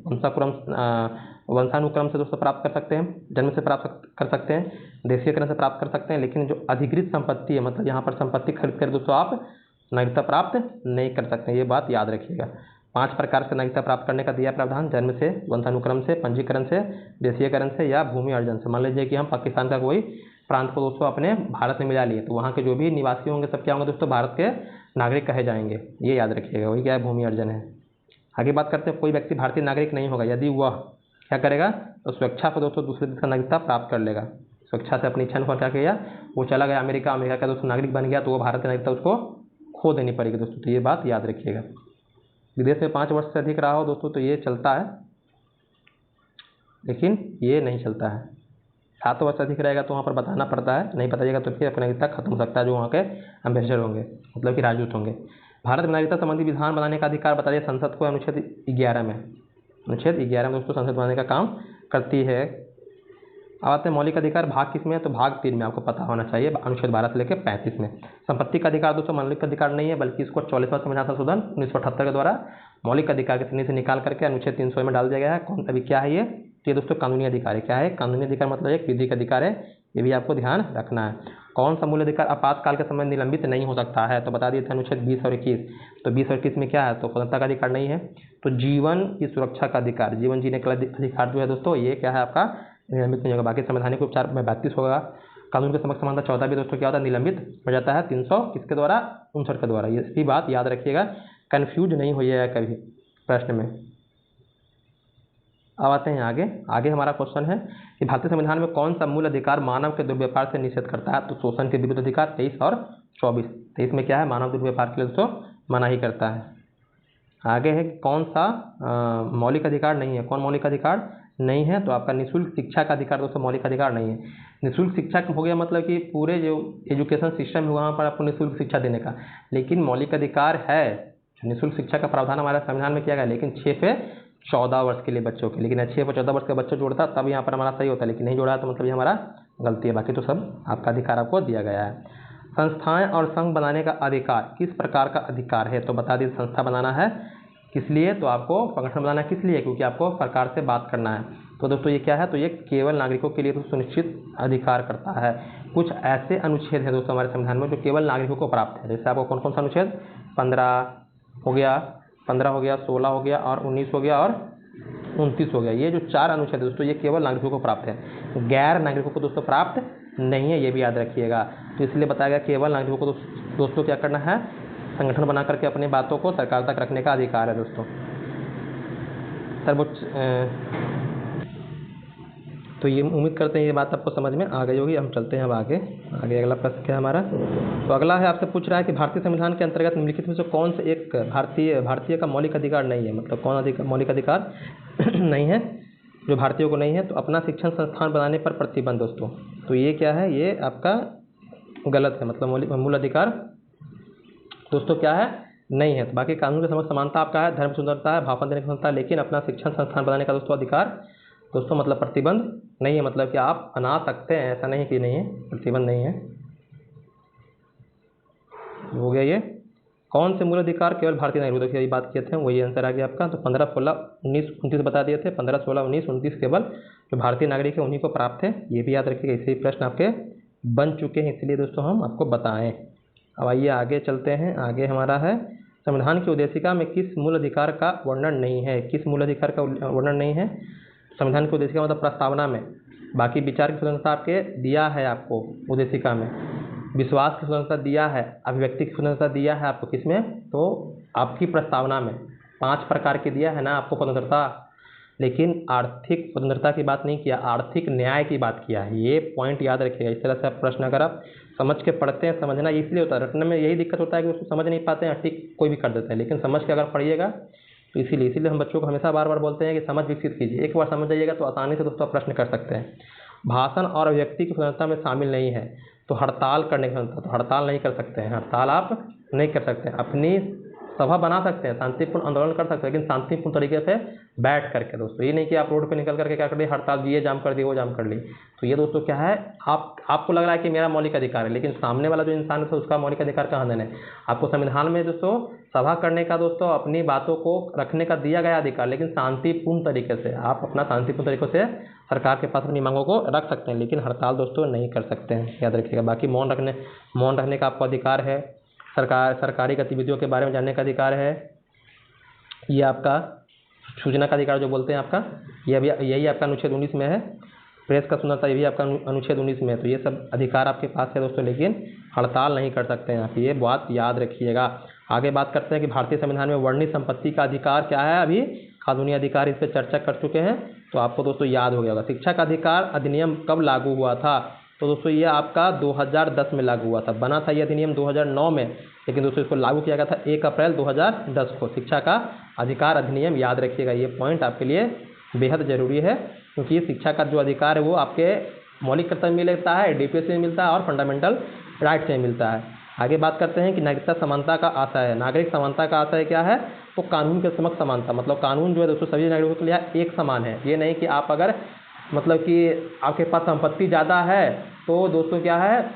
वंशानुक्रम से दोस्तों प्राप्त कर सकते हैं, जन्म से प्राप्त कर सकते हैं, देशीयकरण से प्राप्त कर सकते हैं, लेकिन जो अधिकृत संपत्ति है, मतलब यहाँ पर संपत्ति खरीद कर दोस्तों आप नागरिकता प्राप्त नहीं कर सकते, ये बात याद रखिएगा। 5 प्रकार से नागरिकता प्राप्त करने का दिया प्रावधान, जन्म से, वंशानुक्रम से, पंजीकरण से, देशीयकरण से या भूमि अर्जन से। मान लीजिए कि हम पाकिस्तान का कोई प्रांत को दोस्तों अपने भारत में मिला लिए, तो वहाँ के जो भी निवासी होंगे सब क्या होंगे दोस्तों, भारत के नागरिक कहे जाएंगे, ये याद रखिएगा। वही क्या है, भूमि अर्जन है। आगे बात करते हैं, कोई व्यक्ति भारतीय नागरिक नहीं होगा यदि वह क्या करेगा, तो स्वेच्छा पर दोस्तों दूसरे देश का नागरिकता प्राप्त कर लेगा। स्वेच्छा से अपनी इच्छा अनुसार क्या किया, वो चला गया अमेरिका, अमेरिका का दोस्तों नागरिक बन गया, तो वो भारत की नागरिकता उसको खो देनी पड़ेगी दोस्तों, तो ये बात याद रखिएगा। विदेश में 5 वर्ष से अधिक रहा हो दोस्तों तो ये चलता है, लेकिन ये नहीं चलता है। 7 वर्ष से अधिक रहेगा तो वहाँ पर बताना पड़ता है, नहीं बताइएगा तो फिर अपनी नागरिकता खत्म हो सकता है, जो वहाँ के एम्बेसडर होंगे, मतलब कि राजदूत होंगे। भारत में नागरिकता संबंधी विधान बनाने का अधिकार बता दिया संसद को, अनुच्छेद 11 में। अनुच्छेद 11 में दोस्तों संसद बनाने का काम करती है। अब आते हैं मौलिक अधिकार, भाग किस में है, तो भाग 3 में, आपको पता होना चाहिए, अनुच्छेद 12 से लेकर 35 में। संपत्ति का अधिकार दोस्तों मौलिक अधिकार नहीं है, बल्कि इसको 44वां संविधान संशोधन 1978 के द्वारा मौलिक अधिकार के श्रेणी से निकाल करके अनुच्छेद 300 में डाल दिया गया है। कौन सा भी क्या है ये, तो ये दोस्तों कानूनी अधिकार है। क्या है, कानूनी अधिकार मतलब एक विधिक अधिकार है, ये भी आपको ध्यान रखना है। कौन सा मूल अधिकार आपातकाल के समय निलंबित नहीं हो सकता है, तो बता दिए थे अनुच्छेद 20 और 21। तो 20 और 21 में क्या है, तो स्वतंत्रता का अधिकार नहीं है। तो जीवन की सुरक्षा का अधिकार, जीवन जीने का अधिकार जो है दोस्तों, ये क्या है आपका निलंबित नहीं होगा। बाकी संवैधानिक उपचार में 32 होगा। कानून के समक्ष समानता 14 भी दोस्तों क्या होता है, निलंबित हो जाता है 300 किसके द्वारा, 59 के द्वारा। ये भी बात याद रखिएगा, कन्फ्यूज नहीं होइएगा कभी प्रश्न में। अब आते हैं आगे हमारा क्वेश्चन है कि भारतीय संविधान में कौन सा मूल अधिकार मानव के दुर्व्यवहार से निषेध करता है, तो शोषण के विरुद्ध अधिकार 23 और 24। 23 में क्या है, मानव दुर्व्यवहार के लिए दोस्तों मना ही करता है। आगे है कि कौन सा मौलिक अधिकार नहीं है, कौन मौलिक अधिकार नहीं है, तो आपका निःशुल्क शिक्षा का अधिकार दोस्तों मौलिक अधिकार नहीं है। निःशुल्क शिक्षा हो गया मतलब कि पूरे जो एजुकेशन सिस्टम है वहाँ पर आपको निःशुल्क शिक्षा देने का, लेकिन मौलिक अधिकार है निःशुल्क शिक्षा का प्रावधान हमारे संविधान में किया गया, लेकिन 6 से 14 वर्ष के लिए बच्चों के, लेकिन 6 से 14 वर्ष के बच्चों जोड़ता तब यहाँ पर हमारा सही होता, लेकिन नहीं जोड़ा तो मतलब ये हमारा गलती है। बाकी तो सब आपका अधिकार आपको दिया गया है। संस्थाएं और संघ बनाने का अधिकार किस प्रकार का अधिकार है, तो बता दीजिए। संस्था बनाना है किस लिए, तो आपको संगठन बनाना किस लिए, क्योंकि आपको सरकार से बात करना है। तो दोस्तों ये क्या है, तो ये केवल नागरिकों के लिए तो सुनिश्चित अधिकार करता है। कुछ ऐसे अनुच्छेद हैं दोस्तों हमारे संविधान में जो केवल नागरिकों को प्राप्त है। जैसे आपको कौन कौन सा अनुच्छेद, 15 हो गया, 16 हो गया और 19 हो गया और 29 हो गया। ये जो 4 अनुच्छेद दोस्तों ये केवल नागरिकों को प्राप्त है, गैर नागरिकों को दोस्तों प्राप्त नहीं है, ये भी याद रखिएगा। तो इसलिए बताया गया केवल नागरिकों को दोस्तों क्या करना है, संगठन बना करके अपनी बातों को सरकार तक रखने का अधिकार है दोस्तों। सर्वोच्च तो ये उम्मीद करते हैं ये बात आपको समझ में आ गई होगी। हम चलते हैं अब आगे अगला प्रश्न क्या है हमारा। तो अगला है, आपसे पूछ रहा है कि भारतीय संविधान के अंतर्गत निम्नलिखित में से कौन से एक भारतीय का मौलिक अधिकार नहीं है, मतलब कौन मौलिक अधिकार नहीं है जो भारतीयों को नहीं है। तो अपना शिक्षण संस्थान बनाने पर प्रतिबंध दोस्तों, तो ये क्या है, ये आपका गलत है, मतलब मूल अधिकार दोस्तों क्या है, नहीं है। तो बाकी कानून के समक्ष समानता आपका है, धर्म स्वतंत्रता है, भाषण देने की स्वतंत्रता, लेकिन अपना शिक्षण संस्थान बनाने का दोस्तों अधिकार दोस्तों मतलब प्रतिबंध नहीं है, मतलब कि आप बना सकते हैं, ऐसा नहीं कि नहीं है, प्रतिबंध नहीं है। हो गया ये। कौन से मूल अधिकार केवल भारतीय नागरिकों की बात किए थे, वही आंसर आ गया आपका। तो 15, 16, 19, 29 बता दिए थे। 15, 16, 19, 29 केवल जो भारतीय नागरिक है उन्हीं को प्राप्त है, ये भी याद रखिएगा। इससे प्रश्न आपके बन चुके हैं, इसलिए दोस्तों हम आपको बताएं। अब आइए आगे चलते हैं। आगे हमारा है, संविधान की उद्देशिका में किस मूल अधिकार का वर्णन नहीं है, किस मूल अधिकार का वर्णन नहीं है संविधान की उद्देशिका मतलब प्रस्तावना में। बाकी विचार की स्वतंत्रता आपके दिया है आपको उद्देशिका में, विश्वास की स्वतंत्रता दिया है, अभिव्यक्ति की स्वतंत्रता दिया है आपको किसमें, तो आपकी प्रस्तावना में 5 प्रकार के दिया है ना आपको स्वतंत्रता, लेकिन आर्थिक स्वतंत्रता की बात नहीं किया, आर्थिक न्याय की बात किया है। ये पॉइंट याद रखिएगा। इस तरह से आप प्रश्न अगर आप समझ के पढ़ते हैं, समझना इसलिए होता है, रटने में यही दिक्कत होता है कि उसको समझ नहीं पाते हैं, ठीक कोई भी कर देते हैं, लेकिन समझ के अगर पढ़िएगा तो इसीलिए हम बच्चों को हमेशा बार बार बोलते हैं कि समझ विकसित कीजिए। एक बार समझ जाइएगा तो आसानी से दोस्तों आप प्रश्न कर सकते हैं। भाषण और अभिव्यक्ति की स्वतंत्रता में शामिल नहीं है, तो हड़ताल करने की स्वतंत्रता, तो हड़ताल नहीं कर सकते हैं, हड़ताल आप नहीं कर सकते हैं। अपनी सभा बना सकते हैं, शांतिपूर्ण आंदोलन कर सकते हैं, लेकिन शांतिपूर्ण तरीके से बैठ करके दोस्तों, ये नहीं कि आप रोड पे निकल करके क्या कर दिए, हड़ताल ये जाम कर दी वो जाम कर ली। तो ये दोस्तों क्या है, आपको लग रहा है कि मेरा मौलिक अधिकार है, लेकिन सामने वाला जो इंसान है उसका मौलिक अधिकार कहाँ देना है आपको। संविधान में दोस्तों सभा करने का दोस्तों, अपनी बातों को रखने का दिया गया अधिकार, लेकिन शांतिपूर्ण तरीके से आप अपना शांतिपूर्ण तरीके से सरकार के पास अपनी मांगों को रख सकते हैं, लेकिन हड़ताल दोस्तों नहीं कर सकते हैं, याद रखिएगा। बाकी मौन रखने का आपको अधिकार है, सरकारी गतिविधियों के बारे में जानने का अधिकार है, ये आपका सूचना का अधिकार जो बोलते हैं आपका, ये अभी यही आपका अनुच्छेद 19 में है। प्रेस का स्वतंत्रता ये भी आपका अनुच्छेद 19 में है। तो ये सब अधिकार आपके पास है दोस्तों, लेकिन हड़ताल नहीं कर सकते हैं आप, ये बात याद रखिएगा। आगे बात करते हैं कि भारतीय संविधान में वर्णित संपत्ति का अधिकार क्या है, अभी कानूनी अधिकार इस पर चर्चा कर चुके हैं, तो आपको दोस्तों याद हो गया होगा। शिक्षा का अधिकार अधिनियम कब लागू हुआ था, तो दोस्तों ये आपका 2010 में लागू हुआ था। बना था ये अधिनियम 2009 में, लेकिन दोस्तों इसको लागू किया गया था 1 अप्रैल 2010 को। शिक्षा का अधिकार अधिनियम याद रखिएगा, ये पॉइंट आपके लिए बेहद ज़रूरी है, क्योंकि ये शिक्षा का जो अधिकार है वो आपके मौलिक कर्तव्य में मिलता है, डीपीएस से मिलता है और फंडामेंटल राइट से मिलता है। आगे बात करते हैं कि नागरिकता समानता का आशय है। नागरिक समानता का आशय क्या है, तो कानून के समक्ष समानता, मतलब कानून जो है दोस्तों सभी नागरिकों के लिए एक समान है। ये नहीं कि आप अगर मतलब कि आपके पास संपत्ति ज़्यादा है तो दोस्तों क्या है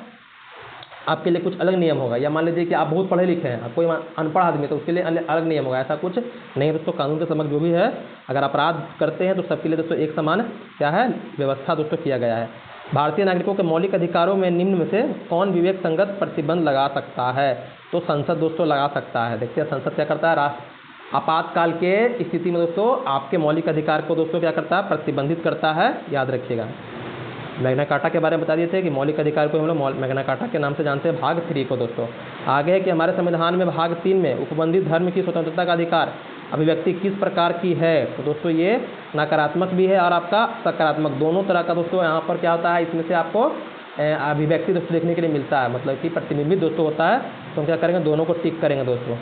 आपके लिए कुछ अलग नियम होगा, या मान लीजिए कि आप बहुत पढ़े लिखे हैं, कोई अनपढ़ आदमी तो उसके लिए अलग नियम होगा, ऐसा कुछ नहीं दोस्तों। कानून के समक्ष जो भी है, अगर अपराध करते हैं तो सबके लिए दोस्तों एक समान क्या है व्यवस्था दोस्तों किया गया है। भारतीय नागरिकों के मौलिक अधिकारों में निम्न में से कौन विवेक संगत प्रतिबंध लगा सकता है, तो संसद दोस्तों लगा सकता है। देखते हैं संसद क्या करता है, राष्ट्र आपातकाल के स्थिति में दोस्तों आपके मौलिक अधिकार को दोस्तों क्या करता है, प्रतिबंधित करता है, याद रखिएगा। मैग्ना कार्टा के बारे में बता दिए थे कि मौलिक अधिकार को हम लोग मैग्ना कार्टा के नाम से जानते हैं, भाग 3 को दोस्तों। आगे है कि हमारे संविधान में भाग 3 में उपबंधित धर्म की स्वतंत्रता का अधिकार अभिव्यक्ति किस प्रकार की है, तो दोस्तों ये नकारात्मक भी है और आपका सकारात्मक, दोनों तरह का दोस्तों यहाँ पर क्या होता है, इसमें से आपको अभिव्यक्ति दोस्तों देखने के लिए मिलता है, मतलब कि प्रतिबिंबित दोस्तों होता है। तो हम क्या करेंगे, दोनों को टिक करेंगे दोस्तों।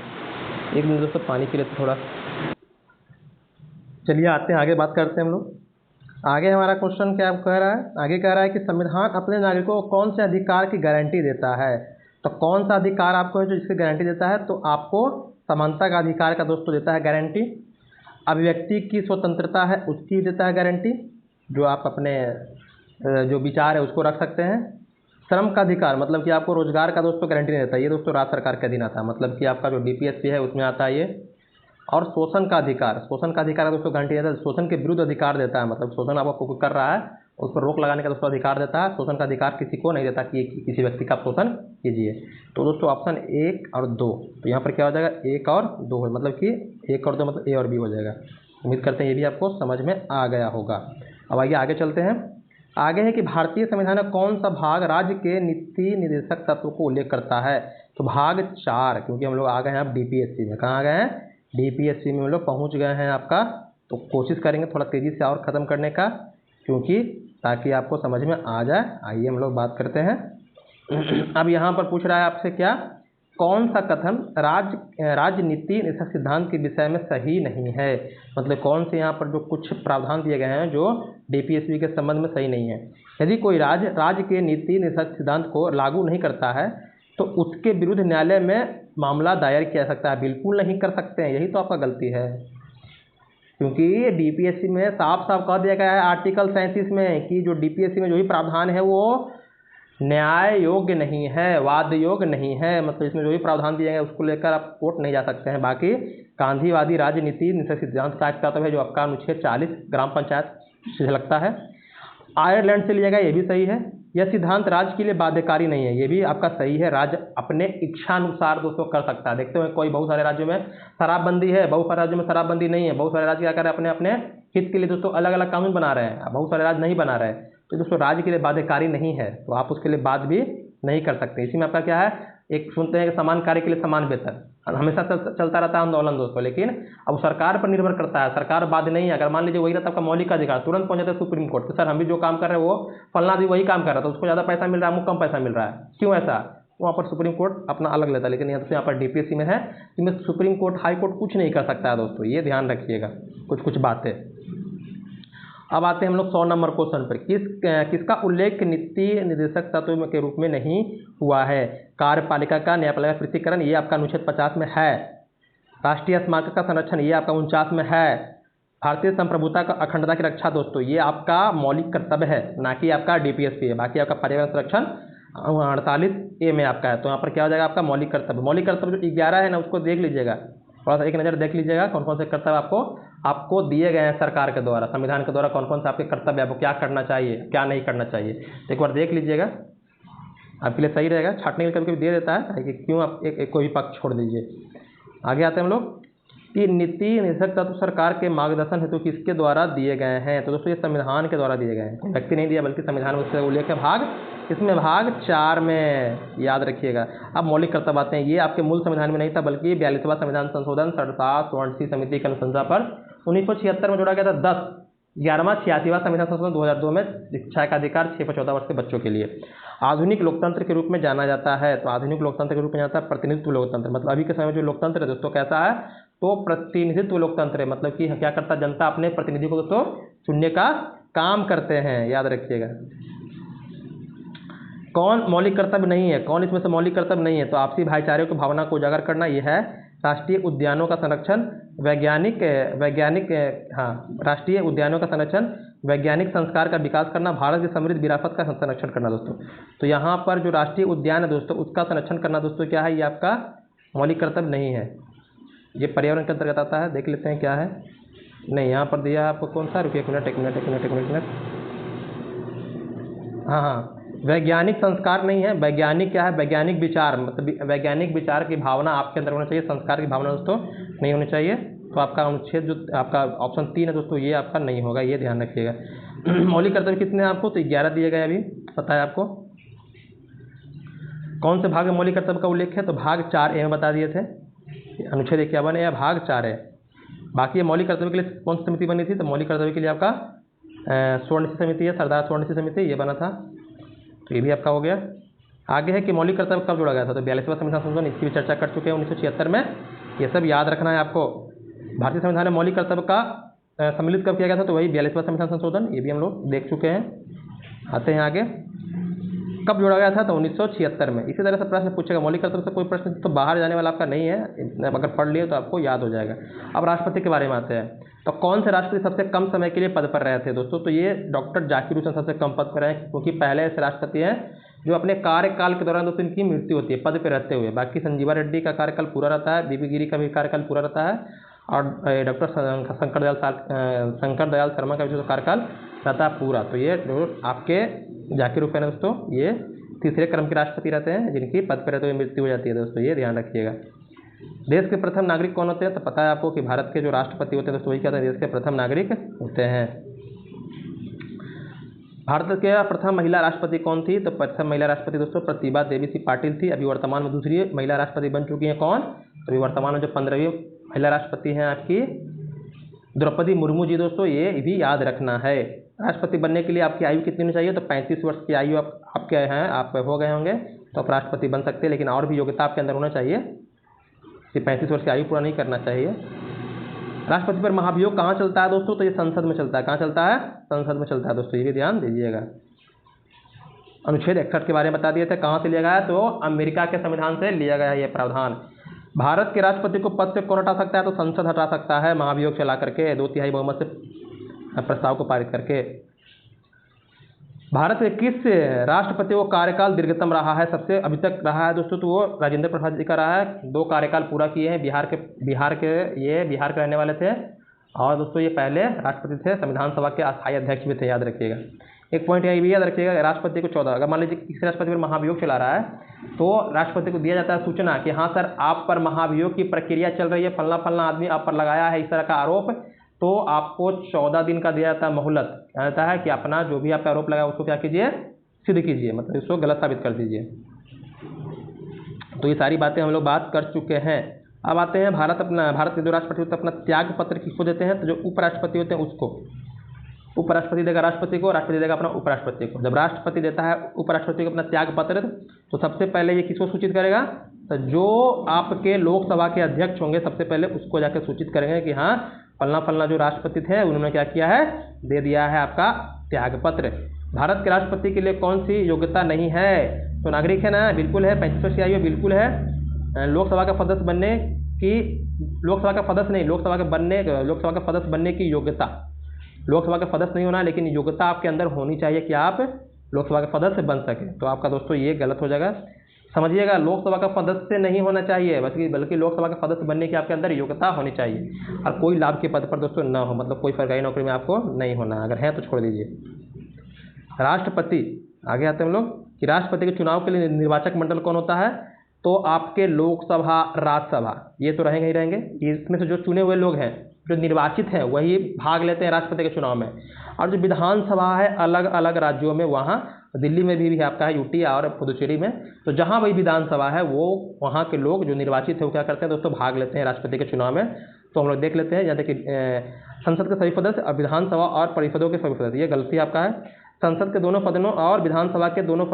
एक मिनट दोस्तों पानी पी लेते थोड़ा। चलिए आते हैं आगे, बात करते हैं हम लोग। आगे हमारा क्वेश्चन क्या कह रहा है, आगे कह रहा है कि संविधान अपने नागरिकों को कौन से अधिकार की गारंटी देता है। तो कौन सा अधिकार आपको है जो जिसकी गारंटी देता है, तो आपको समानता का अधिकार का दोस्तों देता है गारंटी। अभिव्यक्ति की स्वतंत्रता है उसकी देता है गारंटी, जो आप अपने जो विचार है उसको रख सकते हैं। श्रम का अधिकार मतलब कि आपको रोजगार का दोस्तों गारंटी नहीं देता, ये दोस्तों राज्य सरकार के अधीन आता है, मतलब कि आपका जो डीपीएसपी है उसमें आता है ये। और शोषण का अधिकार, शोषण का अधिकार दोस्तों गारंटी देता है, शोषण के विरुद्ध अधिकार देता है, मतलब शोषण आपको कोई कर रहा है उस पर रोक लगाने का दोस्तों अधिकार देता है। शोषण का अधिकार किसी को नहीं देता कि किसी व्यक्ति का शोषण कीजिए। तो दोस्तों ऑप्शन 1 और 2, तो यहाँ पर क्या हो जाएगा 1 और 2 है, मतलब कि 1 और 2 मतलब ए और बी हो जाएगा। उम्मीद करते हैं ये भी आपको समझ में आ गया होगा। अब आइए आगे चलते हैं। आगे है कि भारतीय संविधान का कौन सा भाग राज्य के नीति निर्देशक तत्व को उल्लेख करता है। तो भाग 4, क्योंकि हम लोग आ गए हैं अब डीपीएससी में। कहाँ आ गए हैं? डीपीएससी में हम लोग पहुँच गए हैं आपका। तो कोशिश करेंगे थोड़ा तेज़ी से और ख़त्म करने का, क्योंकि ताकि आपको समझ में आ जाए। आइए हम लोग बात करते हैं। अब यहाँ पर पूछ रहा है आपसे क्या, कौन सा कथन राजनीति निष्पक्ष सिद्धांत के विषय में सही नहीं है। मतलब कौन से यहाँ पर जो कुछ प्रावधान दिए गए हैं जो डीपीएससी के संबंध में सही नहीं है। यदि कोई राज्य के नीति निष्पक्ष सिद्धांत को लागू नहीं करता है तो उसके विरुद्ध न्यायालय में मामला दायर किया जा सकता है। बिल्कुल नहीं कर सकते हैं, यही तो आपका गलती है, क्योंकि डीपीएससी में साफ साफ कह दिया गया है आर्टिकल 37 में कि जो डीपीएससी में जो भी प्रावधान है वो न्याय योग्य नहीं है, वाद योग्य नहीं है। मतलब इसमें जो भी प्रावधान दिए गए उसको लेकर आप कोर्ट नहीं जा सकते हैं। बाकी गांधीवादी राजनीति निष्पक्ष सिद्धांत का कर्तव्य है जो आपका अनुच्छेद 40 ग्राम पंचायत से लगता है, आयरलैंड से लिया गया, ये भी सही है। यह सिद्धांत राज्य के लिए बाध्यकारी नहीं है, ये भी आपका सही है। राज्य अपने इच्छानुसार दोस्तों कर सकता है। देखते हैं कोई बहुत सारे राज्यों में शराबबंदी है, बहुत सारे राज्यों में शराबबंदी नहीं है। बहुत सारे राज्य क्या कर रहे हैं, अपने अपने हित के लिए दोस्तों अलग अलग कानून बना रहे हैं, बहुत सारे राज्य नहीं बना रहे हैं। तो दोस्तों राज्य के लिए बाध्यकारी नहीं है, तो आप उसके लिए बात भी नहीं कर सकते। इसी में आपका क्या है, एक सुनते हैं कि समान कार्य के लिए समान वेतन हमेशा चलता रहता है आंदोलन दोस्तों, लेकिन अब सरकार पर निर्भर करता है, सरकार बाध्य नहीं है। अगर मान लीजिए वही रहता आपका मौलिक अधिकार, तुरंत पहुंच जाता है सुप्रीम कोर्ट कि सर हम भी जो काम कर रहे हैं वो फलना भी वही काम कर रहा है, तो उसको ज़्यादा पैसा मिल रहा है, हमको कम पैसा मिल रहा है, क्यों ऐसा? वहाँ पर सुप्रीम कोर्ट अपना अलग लेता है। लेकिन यहाँ पर डीपीएससी में है कि सुप्रीम कोर्ट हाई कोर्ट कुछ नहीं कर सकता है दोस्तों, ये ध्यान रखिएगा कुछ बातें। अब आते हैं हम लोग 100 नंबर क्वेश्चन पर। किसका उल्लेख नीति निर्देशक तत्व के रूप में नहीं हुआ है। कार्यपालिका का न्यायपालिका पृथक्करण, ये आपका अनुच्छेद 50 में है। राष्ट्रीय स्मारक का संरक्षण, ये आपका 49 में है। भारतीय संप्रभुता का अखंडता की रक्षा दोस्तों, ये आपका मौलिक कर्तव्य है, ना कि आपका डीपीएससी है। बाकी आपका पर्यावरण संरक्षण 48A में आपका है। तो यहाँ पर क्या हो जाएगा आपका मौलिक कर्तव्य। मौलिक कर्तव्य जो 11 है ना उसको देख लीजिएगा, थोड़ा सा एक नज़र देख लीजिएगा कौन कौन से कर्तव्य आपको दिए गए हैं सरकार के द्वारा, संविधान के द्वारा कौन कौन से आपके कर्तव्य, आपको क्या करना चाहिए क्या नहीं करना चाहिए, एक बार देख लीजिएगा, आपके लिए सही रहेगा। छाटने के लिए कभी दे देता है कि क्यों आप एक कोई भी पक्ष छोड़ दीजिए। आगे आते हैं हम लोग कि नीति निर्देशक तत्व सरकार के मार्गदर्शन हेतु किसके द्वारा दिए गए हैं। तो दोस्तों ये संविधान के द्वारा दिए गए हैं, कोई व्यक्ति नहीं दिया बल्कि संविधान में उससे उल्लेख है भाग, इसमें भाग 4 में, याद रखिएगा। अब मौलिक कर्तव्य आते हैं, ये आपके मूल संविधान में नहीं था बल्कि 42वां संविधान संशोधन 67 स्वर्ण समिति की अनुशंसा पर 1976 में जोड़ा गया था। 11वां 86वां संविधान संशोधन 2002 में शिक्षा का अधिकार 6 से 14 वर्ष के बच्चों के लिए। आधुनिक लोकतंत्र के रूप में जाना जाता है। तो आधुनिक लोकतंत्र के रूप में जाता है प्रतिनिधित्व लोकतंत्र। मतलब अभी के समय में जो लोकतंत्र है दोस्तों कैसा है, तो प्रतिनिधित्व लोकतंत्र है। मतलब कि क्या करता है, जनता अपने प्रतिनिधि को दोस्तों चुनने का काम करते हैं, याद रखिएगा। कौन मौलिक कर्तव्य नहीं है, कौन इसमें से मौलिक कर्तव्य नहीं है। तो आपसी भाईचारे की भावना को उजागर करना, यह है। राष्ट्रीय उद्यानों का संरक्षण, राष्ट्रीय उद्यानों का संरक्षण, वैज्ञानिक संस्कार का विकास करना, भारत की समृद्ध विरासत का संरक्षण करना दोस्तों। तो यहाँ पर जो राष्ट्रीय उद्यान है दोस्तों उसका संरक्षण करना दोस्तों क्या है, ये आपका मौलिक कर्तव्य नहीं है, ये पर्यावरण के अंतर्गत आता है। देख लेते हैं क्या है, नहीं यहाँ पर दिया आपको कौन सा, रुकिए एक मिनट। हाँ, वैज्ञानिक संस्कार नहीं है, वैज्ञानिक क्या है, वैज्ञानिक विचार, मतलब वैज्ञानिक विचार की भावना आपके अंदर होना चाहिए, संस्कार की भावना दोस्तों नहीं होनी चाहिए। तो आपका अनुच्छेद जो आपका ऑप्शन 3 है दोस्तों, ये आपका नहीं होगा, ये ध्यान रखिएगा। मौलिक कर्तव्य कितने हैं आपको, तो 11 दिए गए, अभी पता है आपको। कौन से भाग में मौलिक कर्तव्य का उल्लेख है, तो भाग 4A में बता दिए थे, अनुच्छेद 51 है या भाग 4 है। बाकी ये मौलिक कर्तव्य के लिए कौन सी समिति बनी थी, तो मौलिक कर्तव्य के लिए आपका स्वर्ण समिति है, सरदार स्वर्ण समिति, ये बना था, तो ये भी आपका हो गया। आगे है कि मौलिक कर्तव्य कब जोड़ा गया था, तो 42वां संविधान संशोधन, इसकी भी चर्चा कर चुके हैं 1976 में, ये सब याद रखना है आपको। भारतीय संविधान में मौलिक कर्तव्य का सम्मिलित कब किया गया था, तो वही 42वां संविधान संशोधन, ये भी हम लोग देख चुके हैं। आते हैं आगे, कब जोड़ा गया था, तो 1976 में। इसी तरह से प्रश्न पूछेगा, मौलिक कर्तव्य से कोई प्रश्न तो बाहर जाने वाला आपका नहीं है, अगर पढ़ लिए तो आपको याद हो जाएगा। अब राष्ट्रपति के बारे में आते हैं, तो कौन से राष्ट्रपति सबसे कम समय के लिए पद पर रहे थे दोस्तों, तो ये डॉक्टर जाकिर हुसैन सबसे कम पद पर रहे, क्योंकि पहले ऐसे राष्ट्रपति हैं जो अपने कार्यकाल के दौरान दोस्तों इनकी मृत्यु होती है पद पर रहते हुए। बाकी संजीवा रेड्डी का कार्यकाल पूरा रहता है, बीबी गिरी का भी कार्यकाल पूरा रहता है, और डॉक्टर शंकर दयाल शर्मा का जो कार्यकाल रहता है पूरा। तो ये जो आपके जाकिर हुसैन है दोस्तों, ये तीसरे क्रम के राष्ट्रपति रहते हैं, जिनकी पद पर रहते हुए मृत्यु हो जाती है दोस्तों, ये ध्यान रखिएगा। देश के प्रथम नागरिक कौन होते हैं? तो पता है आपको कि भारत के जो राष्ट्रपति होते हैं दोस्तों, वही क्या होते हैं, देश के प्रथम नागरिक होते हैं। भारत के प्रथम महिला राष्ट्रपति कौन थी? तो प्रथम महिला राष्ट्रपति दोस्तों प्रतिभा देवी सिंह पाटिल थी। अभी वर्तमान में दूसरी महिला राष्ट्रपति बन चुकी हैं कौन? तो अभी वर्तमान में जो 15वीं महिला राष्ट्रपति हैं आपकी द्रौपदी मुर्मू जी दोस्तों, ये भी याद रखना है। राष्ट्रपति बनने के लिए आपकी आयु कितनी होनी चाहिए? तो 35 वर्ष की आयु आपके हैं, आप हो गए होंगे तो आप राष्ट्रपति बन सकते हैं, लेकिन और भी योग्यता आपके अंदर होना चाहिए कि 35 वर्ष की आयु पूरा नहीं करना चाहिए। राष्ट्रपति पर महाभियोग कहाँ चलता है दोस्तों? तो ये संसद में चलता है। कहाँ चलता है? संसद में चलता है दोस्तों, ये भी ध्यान दीजिएगा। अनुच्छेद 61 के बारे में बता दिए थे, कहाँ से लिया गया है? तो अमेरिका के संविधान से लिया गया है ये प्रावधान। भारत के राष्ट्रपति को पद से कौन हटा सकता है? तो संसद हटा सकता है महाभियोग चला करके, 2/3 बहुमत से प्रस्ताव को पारित करके। भारत के किस राष्ट्रपति को कार्यकाल दीर्घतम रहा है, सबसे अभी तक रहा है दोस्तों? तो वो राजेंद्र प्रसाद जी का रहा है, 2 कार्यकाल पूरा किए हैं। बिहार के रहने वाले थे और दोस्तों ये पहले राष्ट्रपति थे, संविधान सभा के अस्थायी अध्यक्ष भी थे, याद रखिएगा। एक पॉइंट ये भी याद रखिएगा, राष्ट्रपति को 14, अगर मान लीजिए किसी राष्ट्रपति पर महाभियोग चला रहा है तो राष्ट्रपति को दिया जाता है सूचना कि हाँ सर, आप पर महाभियोग की प्रक्रिया चल रही है, फलना आदमी आप पर लगाया है इस तरह का आरोप, तो आपको 14 दिन का दिया जाता है मोहलत। कहा जाता है कि अपना जो भी आप आरोप लगाया उसको क्या कीजिए, सिद्ध कीजिए, मतलब इसको गलत साबित कर दीजिए। तो ये सारी बातें हम लोग बात कर चुके हैं। अब आते हैं भारत के जो राष्ट्रपति होते हैं अपना त्याग पत्र किसको देते हैं? तो जो उपराष्ट्रपति होते हैं उसको। उपराष्ट्रपति देगा राष्ट्रपति को, राष्ट्रपति देगा अपना उपराष्ट्रपति को। जब राष्ट्रपति देता है उपराष्ट्रपति को अपना त्याग पत्र, तो सबसे पहले ये किसको सूचित करेगा? तो जो आपके लोकसभा के अध्यक्ष होंगे सबसे पहले उसको जाकर सूचित करेंगे कि हाँ फलना जो राष्ट्रपति थे उन्होंने क्या किया है, दे दिया है आपका त्याग पत्र। भारत के राष्ट्रपति के लिए कौन सी योग्यता नहीं है? तो नागरिक है ना, बिल्कुल है। 35 वर्ष की आयु बिल्कुल है। लोकसभा का सदस्य बनने की, लोकसभा का सदस्य बनने की योग्यता, लोकसभा का सदस्य नहीं होना लेकिन योग्यता आपके अंदर होनी चाहिए कि आप लोकसभा का सदस्य बन सके। तो आपका दोस्तों ये गलत हो जाएगा, समझिएगा। लोकसभा का सदस्य नहीं होना चाहिए बल्कि लोकसभा का सदस्य बनने की आपके अंदर योग्यता होनी चाहिए, और कोई लाभ के पद पर दोस्तों न हो, मतलब कोई सरकारी नौकरी में आपको नहीं होना, अगर है तो छोड़ दीजिए। राष्ट्रपति, आगे आते हैं हम लोग कि राष्ट्रपति के चुनाव के लिए निर्वाचक मंडल कौन होता है? तो आपके लोकसभा, राज्यसभा, ये तो रहेंगे ही रहेंगे। इसमें से जो चुने हुए लोग हैं, जो निर्वाचित हैं, वही भाग लेते हैं राष्ट्रपति के चुनाव में। और जो विधानसभा है अलग अलग राज्यों में, वहाँ दिल्ली में भी आपका है, यूटी और पुदुचेरी में, तो जहाँ वही विधानसभा है वो वहाँ के लोग जो निर्वाचित है वो क्या करते हैं दोस्तों, भाग लेते हैं राष्ट्रपति के चुनाव में। तो हम लोग देख लेते हैं, जैसे कि संसद के सभी सदस्य और विधानसभा और परिषदों के सभी सदस्य, ये गलती आपका है। संसद के दोनों सदनों और विधानसभा के दोनों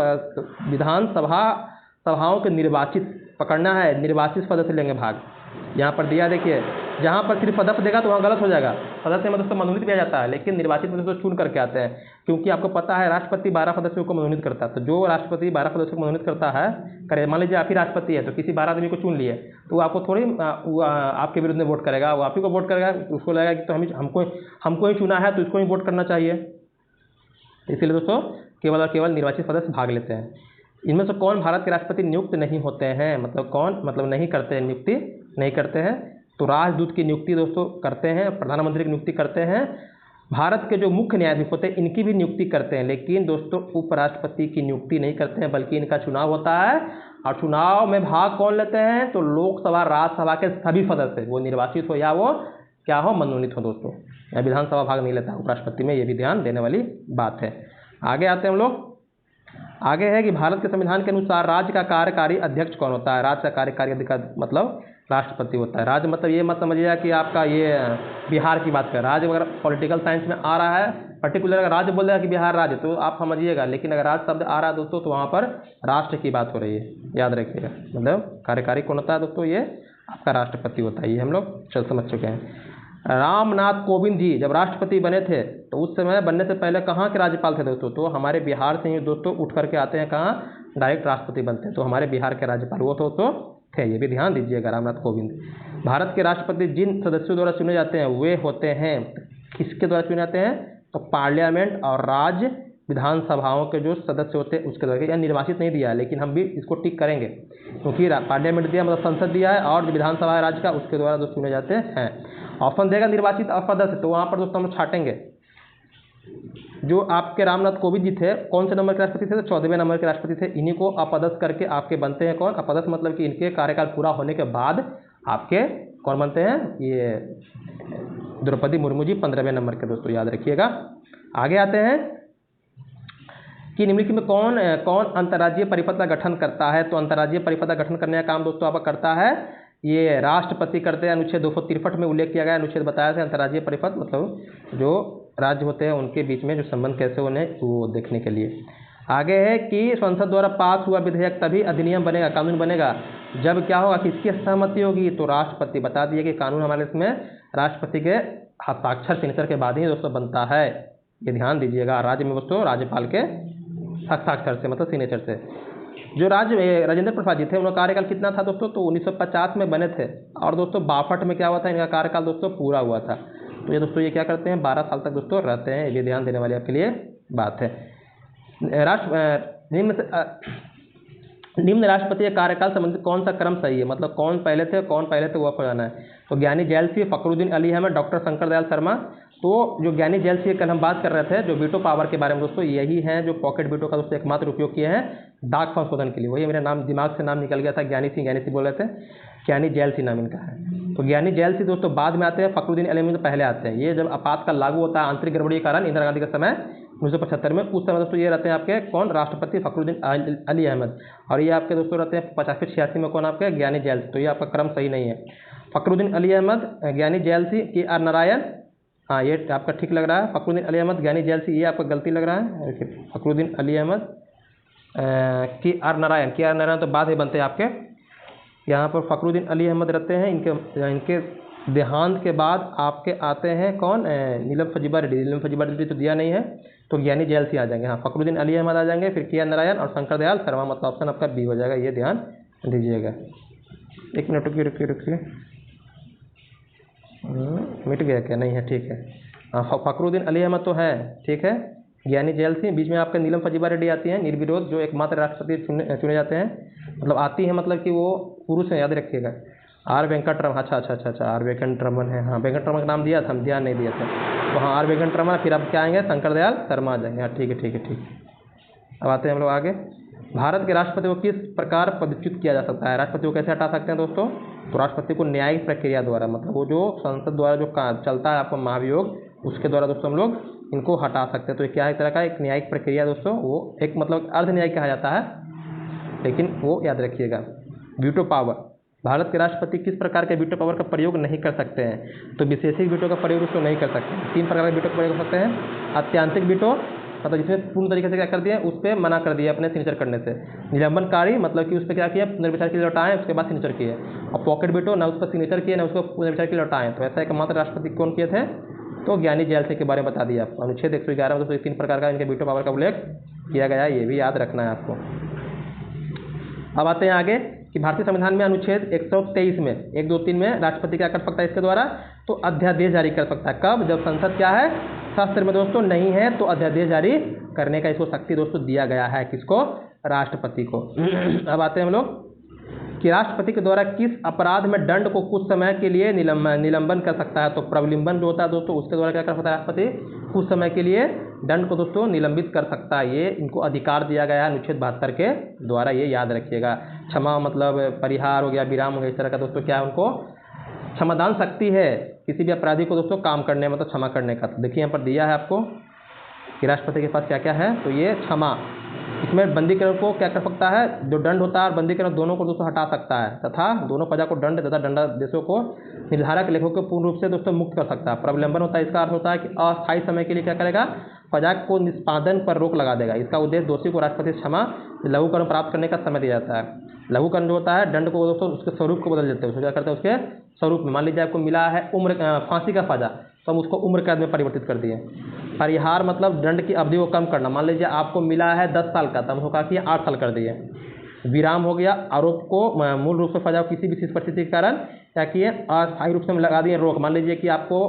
सभाओं के निर्वाचित, पकड़ना है, निर्वाचित सदस्य लेंगे भाग। यहाँ पर दिया देखिए, जहाँ पर सिर्फ सदस्य देगा तो वहाँ गलत हो जाएगा। सदस्य में दोस्तों मनोनीत किया जाता है, लेकिन निर्वाचित में दोस्तों चुन करके आते हैं, क्योंकि आपको पता है राष्ट्रपति 12 सदस्यों को मनोनीत करता है। तो जो राष्ट्रपति 12 सदस्यों को मनोनीत करता है, करे मान लीजिए आप ही राष्ट्रपति है, तो किसी 12 आदमी को चुन लिए, तो वो आपको थोड़ी आपके विरुद्ध में वोट करेगा, वो आप ही को वोट करेगा। उसको लगेगा कि तो हमको ही चुना है तो इसको ही वोट करना चाहिए। इसीलिए दोस्तों केवल और केवल निर्वाचित सदस्य भाग लेते हैं। इनमें से कौन भारत के राष्ट्रपति नियुक्त नहीं होते हैं? मतलब कौन, मतलब नहीं करते हैं, नियुक्ति नहीं करते हैं? तो राजदूत की नियुक्ति दोस्तों करते हैं, प्रधानमंत्री की नियुक्ति करते हैं, भारत के जो मुख्य न्यायाधीश होते हैं इनकी भी नियुक्ति करते हैं, लेकिन दोस्तों उपराष्ट्रपति की नियुक्ति नहीं करते हैं, बल्कि इनका चुनाव होता है। और चुनाव में भाग कौन लेते हैं? तो लोकसभा, राज्यसभा के सभी सदस्य, वो निर्वाचित हो या वो क्या हो, मनोनीत हो दोस्तों। या विधानसभा भाग नहीं लेता उपराष्ट्रपति में, ये भी ध्यान देने वाली बात है। आगे आते हैं हम लोग, आगे है कि भारत के संविधान के अनुसार राज्य का कार्यकारी अध्यक्ष कौन होता है? राज्य का कार्यकारी अध्यक्ष मतलब राष्ट्रपति होता है। राज्य मतलब ये मत समझिएगा कि आपका ये बिहार की बात कर, राज्य अगर पॉलिटिकल साइंस में आ रहा है, पर्टिकुलर अगर राज्य बोल देगा कि बिहार राज्य, तो आप समझिएगा, लेकिन अगर राज्य शब्द आ रहा है दोस्तों तो वहाँ पर राष्ट्र की बात हो रही है, याद रखिएगा। मतलब कार्यकारी कौन होता है दोस्तों? ये आपका राष्ट्रपति होता है। ये हम लोग समझ चुके हैं। रामनाथ कोविंद जी जब राष्ट्रपति बने थे तो उस समय बनने से पहले कहाँ के राज्यपाल थे दोस्तों? तो हमारे बिहार से ही दोस्तों उठ करके आते हैं, कहाँ डायरेक्ट राष्ट्रपति बनते हैं, तो हमारे बिहार के राज्यपाल वो तो थे, ये भी ध्यान दीजिएगा, रामनाथ कोविंद। भारत के राष्ट्रपति जिन सदस्यों द्वारा चुने जाते हैं वे होते हैं, किसके द्वारा चुने जाते हैं? तो पार्लियामेंट और राज्य विधानसभाओं के जो सदस्य होते हैं उसके द्वारा, या निर्वाचित नहीं दिया है लेकिन हम भी इसको टिक करेंगे क्योंकि पार्लियामेंट दिया मतलब संसद दिया है, और जो विधानसभा है राज्य का उसके द्वारा जो चुने जाते हैं। ऑप्शन देगा निर्वाचित और सदस्य, तो वहाँ पर दोस्तों हम छाटेंगे। जो आपके रामनाथ कोविंद जी थे कौन से नंबर के राष्ट्रपति थे? तो 14वें नंबर के राष्ट्रपति थे। इन्हीं को अपदस्थ करके आपके बनते हैं कौन? अपदस्थ मतलब कि इनके कार्यकाल पूरा होने के बाद आपके कौन बनते हैं? ये द्रौपदी मुर्मू जी 15वें नंबर के, दोस्तों याद रखिएगा। आगे आते हैं कि निम्नलिखित में कौन अंतर्राज्यीय परिषद का गठन करता है? तो अंतर्राज्यीय परिषद का गठन करने का काम दोस्तों आपका करता है ये राष्ट्रपति करते हैं। अनुच्छेद 263 में उल्लेख किया गया अनुच्छेद बताया था अंतर्राज्यीय परिषद मतलब जो राज्य होते हैं उनके बीच में जो संबंध कैसे होने वो देखने के लिए। आगे है कि संसद द्वारा पास हुआ विधेयक तभी अधिनियम बनेगा, कानून बनेगा, जब क्या होगा, किसकी सहमति होगी? तो राष्ट्रपति। बता दिए कि कानून हमारे इसमें राष्ट्रपति के हस्ताक्षर सिग्नेचर के बाद ही दोस्तों बनता है, ये ध्यान दीजिएगा। राज्य में दोस्तों राज्यपाल के हस्ताक्षर से मतलब सिग्नेचर से। जो राजेंद्र प्रसाद जी थे उनका कार्यकाल कितना था दोस्तों? तो 1950 में बने थे, और दोस्तों 62 में क्या हुआ था, इनका कार्यकाल दोस्तों पूरा हुआ था। तो ये दोस्तों ये क्या करते हैं 12 साल तक दोस्तों रहते हैं, ये ध्यान देने वाली आपके लिए बात है। निम्न राष्ट्रपति के कार्यकाल संबंधित कौन सा क्रम सही है? मतलब कौन पहले थे वो आपको जाना है। तो ज्ञानी जैल सिंह, फखरुद्दीन अली अहमद, डॉक्टर शंकर दयाल शर्मा। तो जो ज्ञानी जैल सिंह कल हम बात कर रहे थे जो वीटो पावर के बारे में दोस्तों, यही हैं जो पॉकेट वीटो का दोस्तों एकमात्र उपयोग किए हैं डाक संशोधन के लिए। वही मेरा नाम दिमाग से नाम निकल गया था, ज्ञानी सिंह बोल रहे थे, ज्ञानी जैल सिंह नाम इनका है। तो ज्ञानी जैल सिंह दोस्तों बाद में आते हैं, फखरुद्दीन अली अहमद पहले आते हैं। ये जब आपातकाल लागू होता है आंतरिक गड़बड़ी के कारण इंदिरा गांधी के समय 1975 में, उस समय दोस्तों ये रहते हैं आपके कौन? राष्ट्रपति फखरुद्दीन अली अहमद। और ये आपके दोस्तों रहते हैं 85-86 में कौन? आपके ज्ञानी जैल सिंह। तो ये आपका क्रम सही नहीं है। फखरुद्दीन अली अहमद, ज्ञानी जैल सिंह, के आर नारायण, हाँ ये आपका ठीक लग रहा है। फखरुद्दीन अली अहमद, ज्ञानी जैल सिंह, ये आपका गलती लग रहा है। फखरुद्दीन अली अहमद, के आर नारायण तो बाद ही बनते हैं आपके। यहाँ पर फखरुद्दीन अली अहमद रहते हैं, इनके देहांत के बाद आपके आते हैं कौन? नीलम फजीबा रेड्डी तो दिया नहीं है, तो ज्ञानी जैल सिंह आ जाएंगे। हाँ फखरुद्दीन अली अहमद आ जाएंगे, फिर के आर नारायण और शंकर दयाल शर्मा, मतलब ऑप्शन आपका बी हो जाएगा, ये ध्यान दीजिएगा। एक मिनट रुकिए मिट गया क्या? नहीं है, ठीक है। हाँ फखरुद्दीन अली अहमद तो है, ठीक है। ज्ञानी जैल सिंह, बीच में आपका नीलम फजीबा रेड्डी आती हैं निर्विरोध, जो एकमात्र राष्ट्रपति चुने जाते हैं, मतलब आती है मतलब कि वो पुरुष है, याद रखिएगा। आर वेंकटरमन, अच्छा आर वेंकटरमन है, हाँ वेंकटरमन का नाम दिया था हम, ध्यान नहीं दिया था। तो हाँ आर वेंकटरमन, फिर अब क्या आएंगे? शंकर दयाल शर्मा आ जाएंगे। हाँ ठीक है। अब आते हैं हम लोग आगे। भारत के राष्ट्रपति को किस प्रकार पदच्युत किया जा सकता है? राष्ट्रपति को कैसे हटा सकते हैं दोस्तों? तो राष्ट्रपति को न्यायिक प्रक्रिया द्वारा, मतलब वो जो संसद द्वारा जो चलता है आपका महाभियोग, उसके द्वारा दोस्तों हम लोग इनको हटा सकते हैं। तो ये क्या है, तरह का एक न्यायिक प्रक्रिया दोस्तों, वो एक मतलब अर्ध न्यायिक कहा जाता है, लेकिन वो याद रखिएगा। वीटो पावर, भारत के राष्ट्रपति किस प्रकार के वीटो पावर का प्रयोग नहीं कर सकते हैं? तो विशेषिक वीटो का प्रयोग उसको नहीं कर सकते हैं। 3 प्रकार के वीटो का प्रयोग कर सकते हैं। अत्यांतिक वीटो, मतलब जिसमें पूर्ण तरीके से क्या कर दिया, उस पर मना कर दिया अपने सिग्नेचर करने से। निलंबनकारी, मतलब कि उस पर क्या किया, पुनर्विचार के लिए लौटाएं, उसके बाद सिग्नेचर किए। और पॉकेट वीटो, ना उस पर सिग्नेचर किए ना उसको पुनर्विचार के लिए लौटाएं। तो ऐसा एकमात्र राष्ट्रपति कौन किए थे? तो ज्ञानी जैल सिंह के बारे में बता दिया आपको। अनुच्छेद 111 में दोस्तों 3 प्रकार का इनके वीटो पावर का उल्लेख किया गया है, ये भी याद रखना है आपको। अब आते हैं आगे कि भारतीय संविधान में अनुच्छेद 123 में 1, 2, 3 में राष्ट्रपति क्या कर सकता है इसके द्वारा? तो अध्यादेश जारी कर सकता है। कब? जब संसद क्या है, शस्त्र में दोस्तों नहीं है, तो अध्यादेश जारी करने का इसको शक्ति दोस्तों दिया गया है। किसको? राष्ट्रपति को। अब आते हैं हम लोग कि राष्ट्रपति के द्वारा किस अपराध में दंड को कुछ समय के लिए निलंबन कर सकता है? तो प्रलंबन जो होता है दोस्तों, उसके द्वारा क्या कर सकता है राष्ट्रपति? कुछ समय के लिए दंड को दोस्तों निलंबित कर सकता है। ये इनको अधिकार दिया गया है अनुच्छेद 72 के द्वारा, ये याद रखिएगा। क्षमा मतलब परिहार हो गया, विराम हो गया, इस तरह का दोस्तों क्या है, उनको क्षमादान शक्ति है किसी भी अपराधी को दोस्तों काम करने मतलब क्षमा करने का। तो देखिए यहाँ पर दिया है आपको कि राष्ट्रपति के पास क्या क्या है। तो ये क्षमा, इसमें बंदीकरण को क्या कर सकता है, जो दंड होता है और बंदीकरण दोनों को दोस्तों हटा सकता है, तथा दोनों प्रजा को दंड तथा दंडादेशों को निर्धारक लेखों को पूर्ण रूप से दोस्तों मुक्त कर सकता है। प्रलंबन होता है, इसका अर्थ होता है कि अस्थायी समय के लिए क्या करेगा, प्रजा को निष्पादन पर रोक लगा देगा। इसका उद्देश्य दोषी को राष्ट्रपति से क्षमा लघुकरण प्राप्त करने का समय दिया जाता है। लघुकरण जो होता है, दंड को दोस्तों उसके स्वरूप को बदल देते हैं। उसको क्या करते हैं, उसके स्वरूप में, मान लीजिए आपको मिला है उम्र फांसी का सजा, तो हम उसको उम्र कैद में परिवर्तित कर दिए। परिहार मतलब दंड की अवधि को कम करना, मान लीजिए आपको मिला है 10 साल का, तो हम उसको क्या किया 8 साल कर दिए। विराम हो गया, आरोप को मूल रूप से सजा किसी विशेष परिस्थिति के कारण क्या किए, अस्थायी रूप से हम लगा दिए रोक। मान लीजिए कि आपको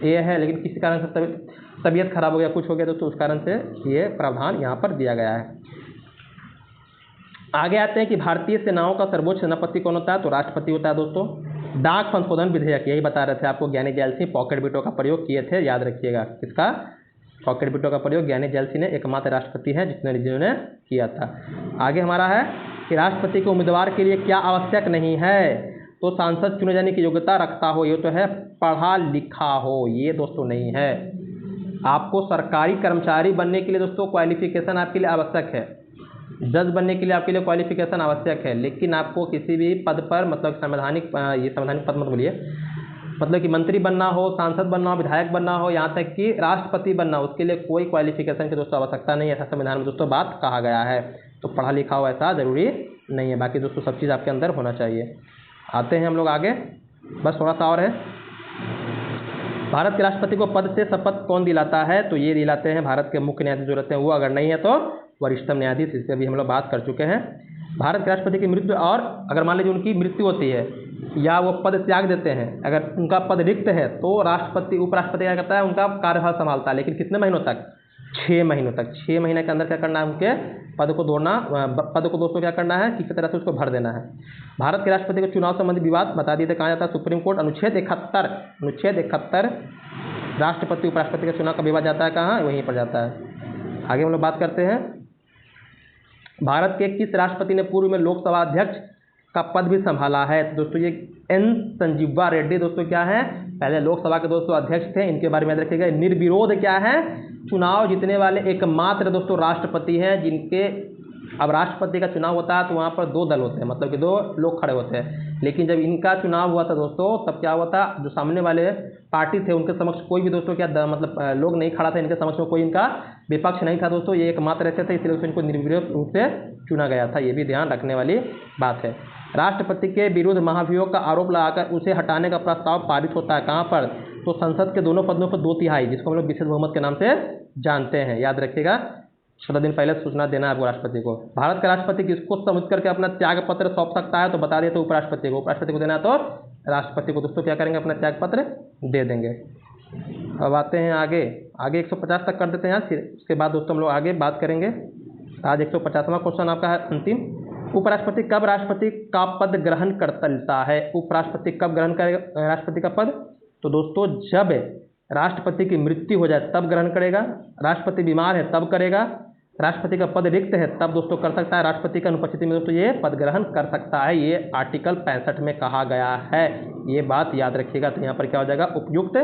ये है, लेकिन किसी कारण से तबीयत खराब हो गया, कुछ हो गया दोस्तों, उस कारण से ये प्रावधान यहाँ पर दिया गया है। आगे आते हैं कि भारतीय सेनाओं का सर्वोच्च सेनापति कौन होता है, तो राष्ट्रपति होता है दोस्तों। डाक संशोधन विधेयक, यही बता रहे थे आपको, ज्ञानी जैल सिंह पॉकेट बिटों का प्रयोग किए थे, याद रखिएगा। किसका? पॉकेट बिटों का प्रयोग ज्ञानी जैल सिंह ने, एकमात्र राष्ट्रपति हैं जिन्होंने किया था। आगे हमारा है कि राष्ट्रपति के उम्मीदवार के लिए क्या आवश्यक नहीं है, तो सांसद चुने जाने की योग्यता रखता हो, ये तो है पढ़ा लिखा हो, ये दोस्तों नहीं है। आपको सरकारी कर्मचारी बनने के लिए दोस्तों क्वालिफिकेशन आपके लिए आवश्यक है, जज बनने के लिए आपके लिए क्वालिफिकेशन आवश्यक है, लेकिन आपको किसी भी पद पर, मतलब संवैधानिक, ये संवैधानिक पद मत बोलिए, मतलब कि मंत्री बनना हो, सांसद बनना हो, विधायक बनना हो, यहाँ तक कि राष्ट्रपति बनना हो, उसके लिए कोई क्वालिफिकेशन की दोस्तों आवश्यकता नहीं है, ऐसा संविधान में दोस्तों बात कहा गया है। तो पढ़ा लिखा हो ऐसा ज़रूरी नहीं है, बाकी दोस्तों सब चीज़ आपके अंदर होना चाहिए। आते हैं हम लोग आगे, बस थोड़ा सा और है। भारत के राष्ट्रपति को पद से शपथ कौन दिलाता है, तो ये दिलाते हैं भारत के मुख्य न्यायाधीश जो रहते हैं वो, अगर नहीं है तो वरिष्ठतम न्यायाधीश, इस पर भी हम लोग बात कर चुके हैं। भारत के राष्ट्रपति की मृत्यु, और अगर मान लीजिए उनकी मृत्यु होती है या वो पद त्याग देते हैं, अगर उनका पद रिक्त है तो राष्ट्रपति, उपराष्ट्रपति क्या करता है, उनका कार्यभार संभालता है, लेकिन कितने महीनों तक? 6 महीनों तक। 6 महीने के अंदर क्या करना है, उनके पद को दोस्तों क्या करना है, किसी तरह से उसको भर देना है। भारत के राष्ट्रपति को चुनाव संबंधी विवाद बता दिए थे कहाँ जाता है, सुप्रीम कोर्ट। अनुच्छेद 71 राष्ट्रपति उपराष्ट्रपति का चुनाव का विवाद जाता है कहाँ, वहीं पर जाता है। आगे हम लोग बात करते हैं, भारत के किस राष्ट्रपति ने पूर्व में लोकसभा अध्यक्ष का पद भी संभाला है, तो दोस्तों ये एन संजीवा रेड्डी दोस्तों क्या है, पहले लोकसभा के दोस्तों अध्यक्ष थे, इनके बारे में याद रखिएगा। निर्विरोध क्या है, चुनाव जीतने वाले एकमात्र दोस्तों राष्ट्रपति हैं, जिनके, अब राष्ट्रपति का चुनाव होता है तो वहाँ पर 2 दल होते हैं, मतलब कि 2 लोग खड़े होते हैं, लेकिन जब इनका चुनाव हुआ था दोस्तों तब क्या हुआ था, जो सामने वाले पार्टी थे उनके समक्ष कोई भी दोस्तों क्या मतलब लोग नहीं खड़ा था, इनके समक्ष में कोई इनका विपक्ष नहीं था दोस्तों, ये एकमात्र ऐसे थे, इसलिए इनको निर्विरोध रूप से चुना गया था, ये भी ध्यान रखने वाली बात है। राष्ट्रपति के विरुद्ध महाभियोग का आरोप लगाकर उसे हटाने का प्रस्ताव पारित होता है कहाँ पर, तो संसद के दोनों पदों पर 2/3, जिसको हम लोग विशेष बहुमत के नाम से जानते हैं, याद रखिएगा। 16 दिन पहले सूचना देना है आपको राष्ट्रपति को। भारत का राष्ट्रपति किसको सम्मिलित करके अपना त्याग पत्र सौंप सकता है, तो बता दिए तो उपराष्ट्रपति को। उपराष्ट्रपति को देना है तो राष्ट्रपति को दोस्तों क्या करेंगे, अपना त्याग पत्र दे देंगे। अब आते हैं आगे 150 तक कर देते हैं, फिर उसके बाद दोस्तों हम लोग आगे बात करेंगे। आज 150वां क्वेश्चन आपका है अंतिम। उपराष्ट्रपति कब राष्ट्रपति का पद ग्रहण करता है, उपराष्ट्रपति कब ग्रहण करेगा राष्ट्रपति का पद, तो दोस्तों जब राष्ट्रपति की मृत्यु हो जाए तब ग्रहण करेगा, राष्ट्रपति बीमार है तब करेगा, राष्ट्रपति का पद रिक्त है तब दोस्तों कर सकता है, राष्ट्रपति की अनुपस्थिति में दोस्तों ये पद ग्रहण कर सकता है, ये आर्टिकल 65 में कहा गया है, ये बात याद रखिएगा। तो यहाँ पर क्या हो जाएगा, उपयुक्त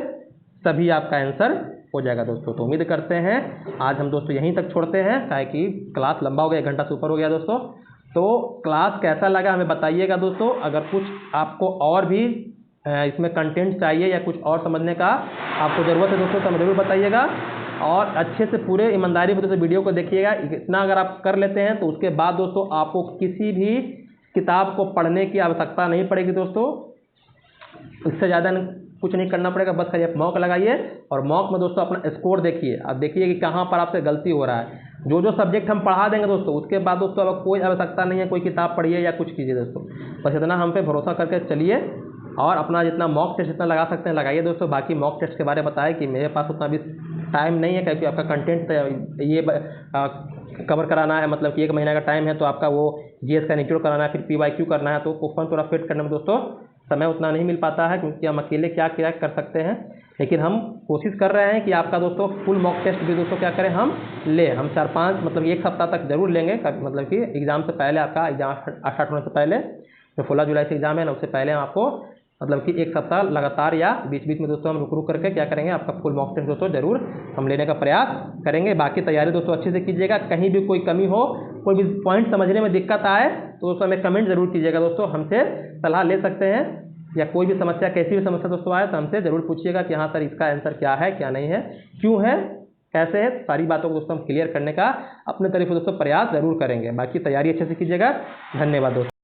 सभी आपका आंसर हो जाएगा दोस्तों। तो उम्मीद करते हैं आज हम दोस्तों यहीं तक छोड़ते हैं, काहे कि क्लास लंबा हो गया, 1 घंटा से ऊपर हो गया दोस्तों। तो क्लास कैसा लगा हमें बताइएगा दोस्तों। अगर कुछ आपको और भी इसमें कंटेंट चाहिए या कुछ और समझने का आपको ज़रूरत है दोस्तों तो हमें ज़रूर बताइएगा, और अच्छे से पूरे ईमानदारी से दोस्तों वीडियो को देखिएगा। इतना अगर आप कर लेते हैं तो उसके बाद दोस्तों आपको किसी भी किताब को पढ़ने की आवश्यकता नहीं पड़ेगी दोस्तों, इससे ज़्यादा कुछ नहीं करना पड़ेगा, बस खाली आप मॉक लगाइए और मॉक में दोस्तों अपना स्कोर देखिए, आप देखिए कि कहाँ पर आपसे गलती हो रहा है। जो सब्जेक्ट हम पढ़ा देंगे दोस्तों उसके बाद दोस्तों अब कोई आवश्यकता नहीं है कोई किताब पढ़िए या कुछ कीजिए दोस्तों, बस इतना हम पे भरोसा करके चलिए और अपना जितना मॉक टेस्ट जितना लगा सकते हैं लगाइए दोस्तों। बाकी मॉक टेस्ट के बारे में बताया कि मेरे पास उतना भी टाइम नहीं है, क्योंकि आपका कंटेंट ये कवर कराना है, मतलब कि 1 महीने का टाइम है, तो आपका वो जीएस का इंस्टीट्यूट कराना है, फिर PYQ करना है, तो क्वेश्चन थोड़ा फिट करने में दोस्तों समय उतना नहीं मिल पाता है, क्योंकि हम अकेले क्या कर सकते हैं। लेकिन हम कोशिश कर रहे हैं कि आपका दोस्तों फुल मॉक टेस्ट भी दोस्तों क्या करें, हम 4-5 मतलब 1 सप्ताह तक जरूर लेंगे, मतलब कि एग्ज़ाम से पहले, आपका एग्ज़ाम स्टार्ट होने से पहले, जो 16 जुलाई से एग्ज़ाम है ना, उससे पहले हम आपको मतलब कि 1 सप्ताह लगातार या बीच बीच में दोस्तों हम रुक करके क्या करेंगे, आपका फुल मॉक टेस्ट दोस्तों जरूर हम लेने का प्रयास करेंगे। बाकी तैयारी दोस्तों अच्छे से कीजिएगा, कहीं भी कोई कमी हो, कोई भी पॉइंट समझने में दिक्कत आए तो दोस्तों हमें कमेंट जरूर कीजिएगा दोस्तों, हमसे सलाह ले सकते हैं, या कोई भी समस्या कैसी भी समस्या दोस्तों आए तो हमसे ज़रूर पूछिएगा कि हाँ सर इसका आंसर क्या है, क्या नहीं है, क्यों है, कैसे है, सारी बातों को दोस्तों हम क्लियर करने का अपने तरफ से दोस्तों प्रयास ज़रूर करेंगे। बाकी तैयारी अच्छे से कीजिएगा। धन्यवाद दोस्तों।